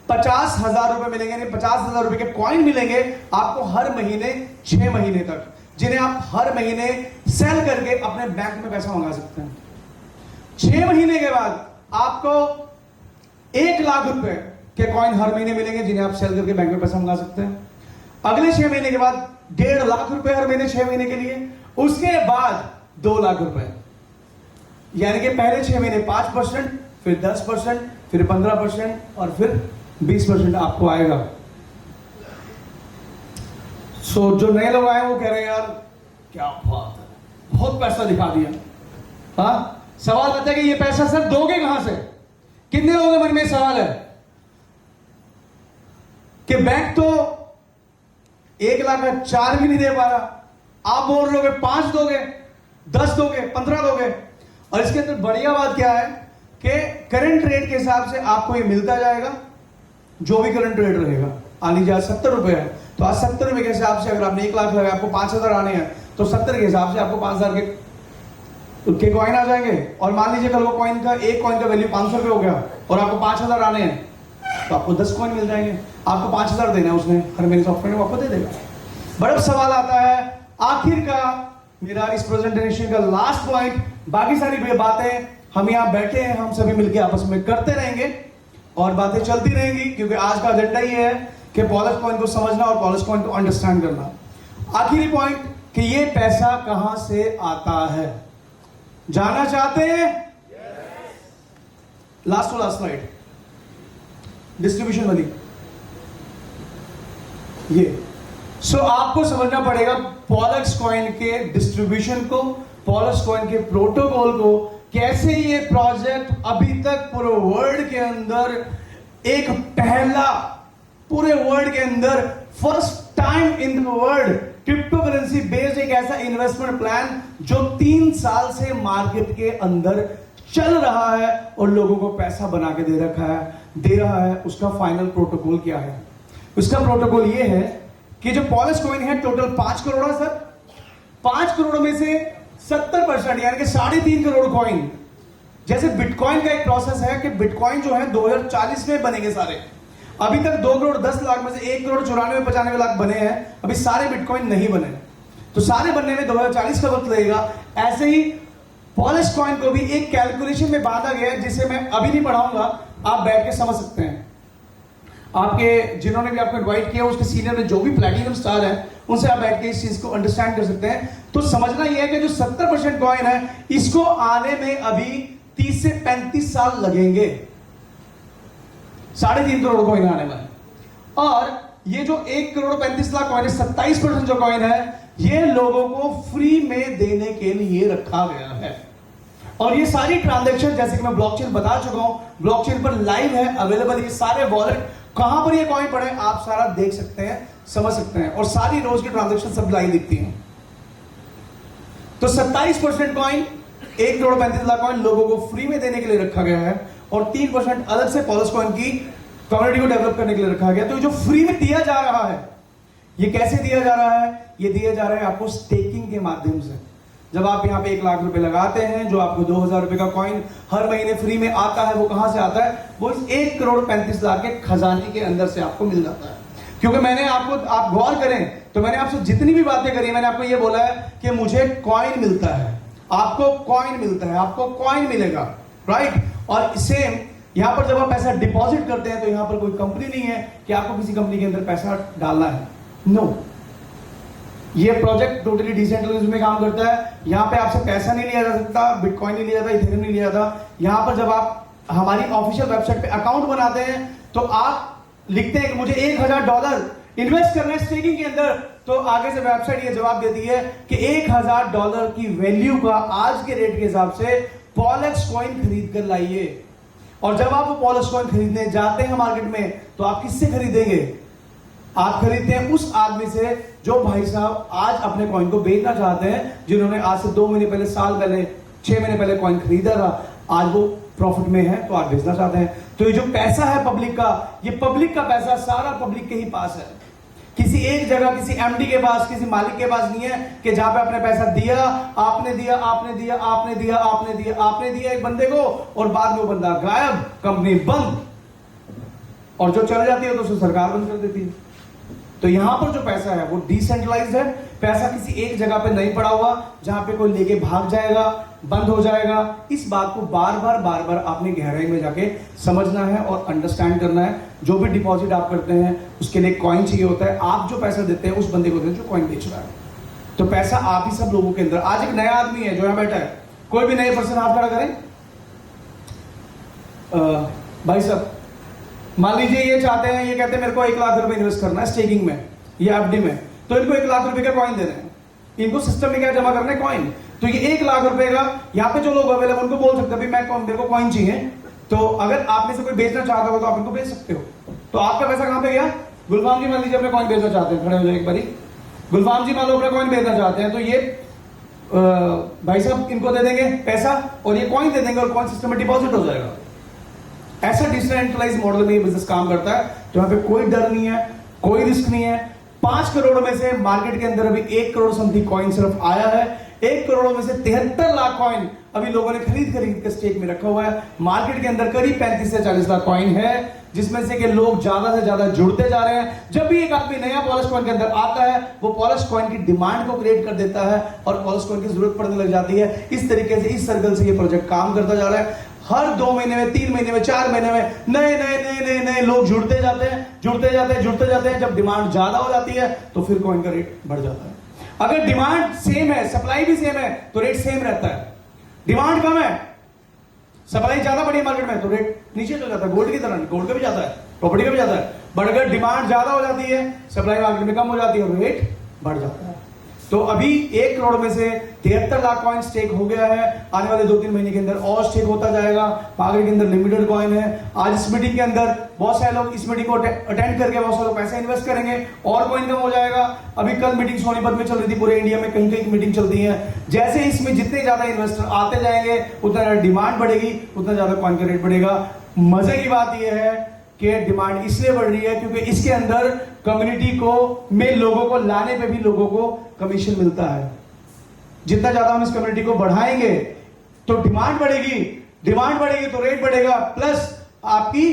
50,000 रुपए मिलेंगे, यानी 50,000 रुपए के कॉइन मिलेंगे आपको हर महीने 6 महीने तक, जिन्हें आप हर महीने सेल करके अपने बैंक में पैसा मंगा सकते हैं। 6 महीने के बाद आपको 1 लाख रुपए के कॉइन हर महीने मिलेंगे, जिन्हें आप सेल करके बैंक में पैसा मंगा सकते हैं। अगले 6 महीने के बाद 1.5 लाख रुपए हर महीने 6 महीने के लिए, उसके बाद 2 लाख रुपए। यानी कि पहले 6 महीने 5%, फिर 10%, फिर 15% और फिर 20% आपको आएगा। सो जो नए लोग आए वो कह रहे हैं यार क्या बात है, बहुत पैसा दिखा दिया। हाँ, सवाल आता है कि ये पैसा सर दोगे कहां से? कितने लोगों के मन में सवाल है कि बैंक तो 1 लाख का 4 भी नहीं दे पा रहा, आप बोल रहे हो 5 दोगे, 10 दोगे, 15 दोगे। और इसके अंदर बढ़िया बात क्या है कि करंट रेट के हिसाब से आपको ये मिलता जाएगा, जो भी करंट रेट रहेगा। मान लीजिए आज 70 रुपए है, तो आज 70 रुपए के हिसाब से अगर आपने 1 लाख लगाया, आपको 5,000 आने हैं, तो 70 के हिसाब से आपको 5,000 के कॉइन आ जाएंगे। और मान लीजिए कल वो कॉइन का एक कॉइन का वैल्यू 500 रुपए हो गया और आपको 5,000 आने हैं, तो आपको 10 कॉइन मिल जाएंगे। आपको 5,000 देना है, उसने हर महीने सॉफ्टवेयर में आपको दे देगा। बड़ा सवाल आता है आखिर का, मेरा इस प्रेजेंटेशन का लास्ट पॉइंट, बाकी सारी बातें हम यहाँ बैठे हैं, हम सभी मिलकर आपस में करते रहेंगे और बातें चलती रहेंगी, क्योंकि आज का एजेंडा ये है कि पॉलिश कॉइन को समझना और पॉलिश कॉइन को अंडरस्टैंड करना। आखिरी पॉइंट कि ये पैसा कहां से आता है, जानना चाहते हैं? लास्ट स्लाइड, डिस्ट्रीब्यूशन वाली ये। सो आपको समझना पड़ेगा पॉलिश कॉइन के डिस्ट्रीब्यूशन को, पॉलिश कॉइन के प्रोटोकॉल को, कैसे ये प्रोजेक्ट अभी तक पूरे वर्ल्ड के अंदर एक पहला, पूरे वर्ल्ड के अंदर first time in the world crypto currency based एक ऐसा इन्वेस्टमेंट प्लान जो 3 साल से मार्केट के अंदर चल रहा है और लोगों को पैसा बना के दे रहा है, उसका फाइनल प्रोटोकॉल क्या है? उसका प्रोटोकॉल ये है कि जो पॉलिश कॉइन है टोटल 5 करोड़ है सर। 5 करोड़ में से 70% यानी कि 3.5 करोड़ कॉइन, जैसे बिटकॉइन का एक प्रोसेस है कि बिटकॉइन जो है 2040 में बनेंगे सारे। अभी तक 2 करोड़ 10 लाख में से 1 करोड़ 94-95 लाख बने हैं, अभी सारे बिटकॉइन नहीं बने, तो सारे बनने में 2040 का वक्त लगेगा। ऐसे ही पॉलिश कॉइन को भी एक कैलकुलेशन में बांधा गया है, जिसे मैं अभी नहीं पढ़ाऊंगा, आप बैठ के समझ सकते हैं। आपके जिन्होंने भी आपको इनवाइट किया, उसके सीनियर में जो भी प्लैटिनम स्टार है, उनसे आप बैठ के इस चीज को अंडरस्टैंड कर सकते हैं। तो समझना यह है कि जो 70% कॉइन है, इसको आने में अभी 30 से 35 साल लगेंगे, 3.5 करोड़ कॉइन आने में। और ये जो 1 करोड़ 35 लाख कॉइन है, 27% जो कॉइन है, ये लोगों को फ्री में देने के लिए रखा गया है। और ये सारी ट्रांजैक्शन, जैसे कि मैं ब्लॉकचेन बता चुका हूं, ब्लॉकचेन पर लाइव है, अवेलेबल। ये सारे वॉलेट कहां पर ये कॉइन पड़े आप सारा देख सकते हैं, समझ सकते हैं, और सारी रोज की ट्रांजैक्शन सब लाइव दिखती हैं। तो 27% कॉइन, 1 करोड़ 35 लाख कॉइन लोगों को फ्री में देने के लिए रखा गया है, और 3% अलग से पॉलिश कॉइन की कम्युनिटी को डेवलप करने के लिए रखा गया। तो जो फ्री में दिया जा रहा है, ये कैसे दिया जा रहा है? ये दिया जा रहा है आपको स्टेकिंग के माध्यम से। जब आप यहां पे 1 लाख रुपए लगाते हैं, जो आपको 2000 रुपए का कॉइन हर महीने फ्री में आता है, वो कहां से आता है? वो इस 1 करोड़ 35 लाख के खजाने के अंदर से आपको मिल जाता है। क्योंकि मैंने आपको, आप गौर करें तो मैंने आपसे जितनी भी बातें करी, मैंने आपको ये बोला है कि मुझे कॉइन मिलता है, आपको कॉइन मिलता है, आपको कॉइन मिलेगा, राइट? और सेम यहां पर जब आप पैसा डिपॉजिट करते हैं, तो यहां पर कोई कंपनी नहीं है कि आपको किसी कंपनी के अंदर पैसा डालना है। नो, ये प्रोजेक्ट टोटली डिसेंट्रलाइज्ड में काम करता है। यहां पे आपसे पैसा नहीं लिया जा सकता, बिटकॉइन नहीं लिया जाता, इथेरियम नहीं लिया जाता। यहां पर जब आप हमारी ऑफिशियल वेबसाइट पे अकाउंट बनाते हैं, तो आप लिखते हैं कि मुझे $1000 इन्वेस्ट करना है स्टेकिंग के अंदर, तो आगे से वेबसाइट ये जवाब देती है कि $1000 की वैल्यू का आज के रेट के हिसाब से पॉलिश कॉइन खरीद कर लाइए। और जब आप वो पॉलिश कॉइन खरीदने जाते हैं मार्केट में, तो आप किससे खरीदेंगे? आप खरीदते हैं उस आदमी से जो भाई साहब आज अपने कॉइन को बेचना चाहते हैं, जिन्होंने आज से 2 महीने पहले, साल पहले, 6 महीने पहले कॉइन खरीदा था, आज वो प्रॉफिट में है, तो आप बेचना चाहते हैं। तो ये जो पैसा है पब्लिक का, ये पब्लिक का पैसा सारा पब्लिक के ही पास है। किसी एक जगह, किसी एमडी के पास, किसी मालिक के पास नहीं है कि जहां पे आपने पैसा दिया, आपने दिया, आपने दिया, आपने दिया, आपने दिया, आपने दिया एक बंदे को, और बाद में वो बंदा गायब, कंपनी बंद, और जो चल जाती है तो उसे सरकार बंद कर देती है। तो यहां पर जो पैसा है वो डिसेंट्रलाइज्ड है, पैसा किसी एक जगह पे नहीं पड़ा हुआ जहां पे कोई लेके भाग जाएगा, बंद हो जाएगा। इस बात को बार बार आपने गहराई में जाके समझना है और अंडरस्टैंड करना है। जो भी डिपॉजिट आप करते हैं उसके लिए कॉइन चाहिए होता है, आप जो पैसा देते हैं उस बंदे को देते हैं जो कॉइन बेच रहा है। तो पैसा आप ही सब लोगों के अंदर। आज एक नया आदमी है जो यहां बैठा है, कोई भी नए पर्सन हाथ खड़ा करें। भाई साहब, मान लीजिए ये चाहते हैं, ये कहते हैं मेरे को 1 लाख रुपए इन्वेस्ट करना है स्टेकिंग में या एफडी में, तो इनको 1 लाख रुपए का कॉइन देना है। इनको सिस्टम में क्या जमा करना है? कॉइन। तो ये 1 लाख रुपए का, यहाँ पे जो लोग अवेलेबल उनको बोल सकते हैं मेरे को कॉइन चाहिए। तो अगर आप में से कोई बेचना चाहता हो तो आप इनको बेच सकते हो। तो आपका पैसा कहां पे गया? गुलफाम जी मान लीजिए अपने कॉइन बेचना चाहते हैं, खड़े हो जाए एक बारी। गुलफाम जी मान लो अपना कॉइन बेचना चाहते हैं, तो ये भाई साहब इनको दे देंगे पैसा और ये कॉइन दे देंगे और कॉइन सिस्टम में डिपॉजिट हो जाएगा। ऐसा डिसेंट्रलाइज मॉडल में ये बिजनेस काम करता है। तो यहाँ पे कोई डर नहीं है, कोई रिस्क नहीं है। 5 करोड़ में से मार्केट के अंदर अभी 1 करोड़ समथिंग कॉइन सिर्फ आया है। 1 करोड़ में से 73 लाख कॉइन अभी लोगों ने खरीद के स्टेक में रखा हुआ है। मार्केट के अंदर करीब 35 से 40 लाख कॉइन है जिसमें से कि लोग ज्यादा से ज्यादा जुड़ते जा रहे हैं। जब भी एक आदमी नया पॉलिश कॉइन के अंदर आता है, वो पॉलिश कॉइन की डिमांड को क्रिएट कर देता है और पॉलिश कॉइन की जरूरत पड़ने लग जाती है। इस तरीके से, इस सर्कल से ये प्रोजेक्ट काम करता जा रहा है। हर 2 महीने में, 3 महीने में, 4 महीने में नए नए नए नए नए लोग जुड़ते जाते हैं, जुड़ते जाते हैं, जुड़ते जाते हैं। जब डिमांड ज्यादा हो जाती है तो फिर कॉइन का रेट बढ़ जाता है। अगर डिमांड सेम है, सप्लाई भी सेम है, तो रेट सेम रहता है। डिमांड कम है, सप्लाई ज्यादा बड़ी मार्केट में, तो रेट नीचे चल जाता है। गोल्ड की तरह, गोल्ड का भी जाता है, प्रॉपर्टी का भी जाता है। बट अगर डिमांड ज्यादा हो जाती है, सप्लाई मार्केट में कम हो जाती है और रेट बढ़ जाता है। तो अभी 1 करोड़ में से 73 लाख कॉइन स्टेक हो गया है। आने वाले 2-3 महीने के अंदर और स्टेक होता जाएगा। मार्केट के अंदर लिमिटेड कॉइन है। आज इस मीटिंग के अंदर बहुत सारे लोग इस मीटिंग को अटेंड करके बहुत सारे लोग पैसे इन्वेस्ट करेंगे और कॉइन कम हो जाएगा। अभी कल मीटिंग सोनीपत में चल रही थी, पूरे इंडिया में कहीं कहीं मीटिंग चलती है। जैसे इसमें जितने ज्यादा इन्वेस्टर आते जाएंगे, उतना ज्यादा डिमांड बढ़ेगी, उतना ज्यादा कॉइन का रेट बढ़ेगा। मजे की बात यह है कि डिमांड इसलिए बढ़ रही है क्योंकि इसके अंदर कम्युनिटी को में लोगों को लाने पे भी लोगों को कमीशन मिलता है। जितना ज्यादा हम इस कम्युनिटी को बढ़ाएंगे तो डिमांड बढ़ेगी, डिमांड बढ़ेगी तो रेट बढ़ेगा, प्लस आपकी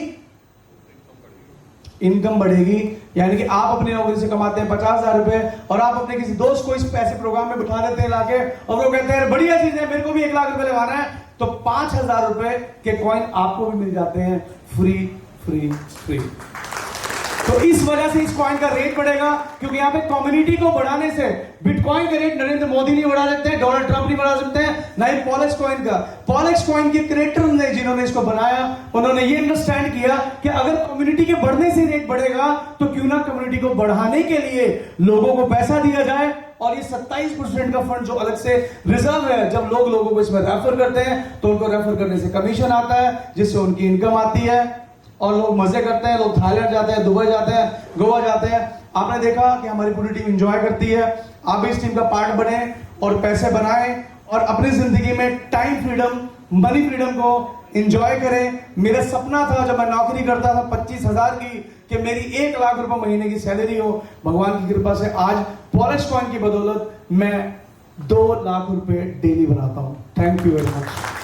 इनकम बढ़ेगी। यानी कि आप अपनी नौकरी से कमाते हैं 50,000 रुपए और आप अपने किसी दोस्त को इस पैसे प्रोग्राम में बिठा देते हैं लाके, और वो कहते हैं बढ़िया चीज है, मेरे को भी 1 लाख रुपए लगाना है, तो 5,000 रुपए के कॉइन आपको भी मिल जाते हैं फ्री फ्री फ्री। तो इस वजह से इस कॉइन का रेट बढ़ेगा, क्योंकि यहाँ पे कम्युनिटी को बढ़ाने से बिटकॉइन का रेट नरेंद्र मोदी नहीं बढ़ा सकते हैं, डोनाल्ड ट्रंप नहीं बढ़ा सकते हैं, ना ही पॉलिश कॉइन का। पॉलिश कॉइन के क्रिएटर ने, जिन्होंने इसको बनाया, उन्होंने ये अंडरस्टैंड किया कि अगर कम्युनिटी के बढ़ने से रेट बढ़ेगा तो क्यों ना कम्युनिटी को बढ़ाने के लिए लोगों को पैसा दिया जाए। और ये 27% का फंड जो अलग से रिजर्व है, जब लोग लोगों को इसमें रेफर करते हैं तो उनको रेफर करने से कमीशन आता है, जिससे उनकी इनकम आती है और लोग मजे करते हैं। लोग थाईलैंड जाते हैं, दुबई जाते हैं, गोवा जाते हैं। आपने देखा कि हमारी पूरी टीम एंजॉय करती है। आप भी इस टीम का पार्ट बने और पैसे बनाएं और अपनी जिंदगी में टाइम फ्रीडम, मनी फ्रीडम को एंजॉय करें। मेरा सपना था जब मैं नौकरी करता था 25,000 की, कि मेरी 1 लाख रुपए महीने की सैलरी हो। भगवान की कृपा से आज पॉलिश कॉइन की बदौलत मैं 2 लाख रुपए डेली बनाता हूं। Thank you very much.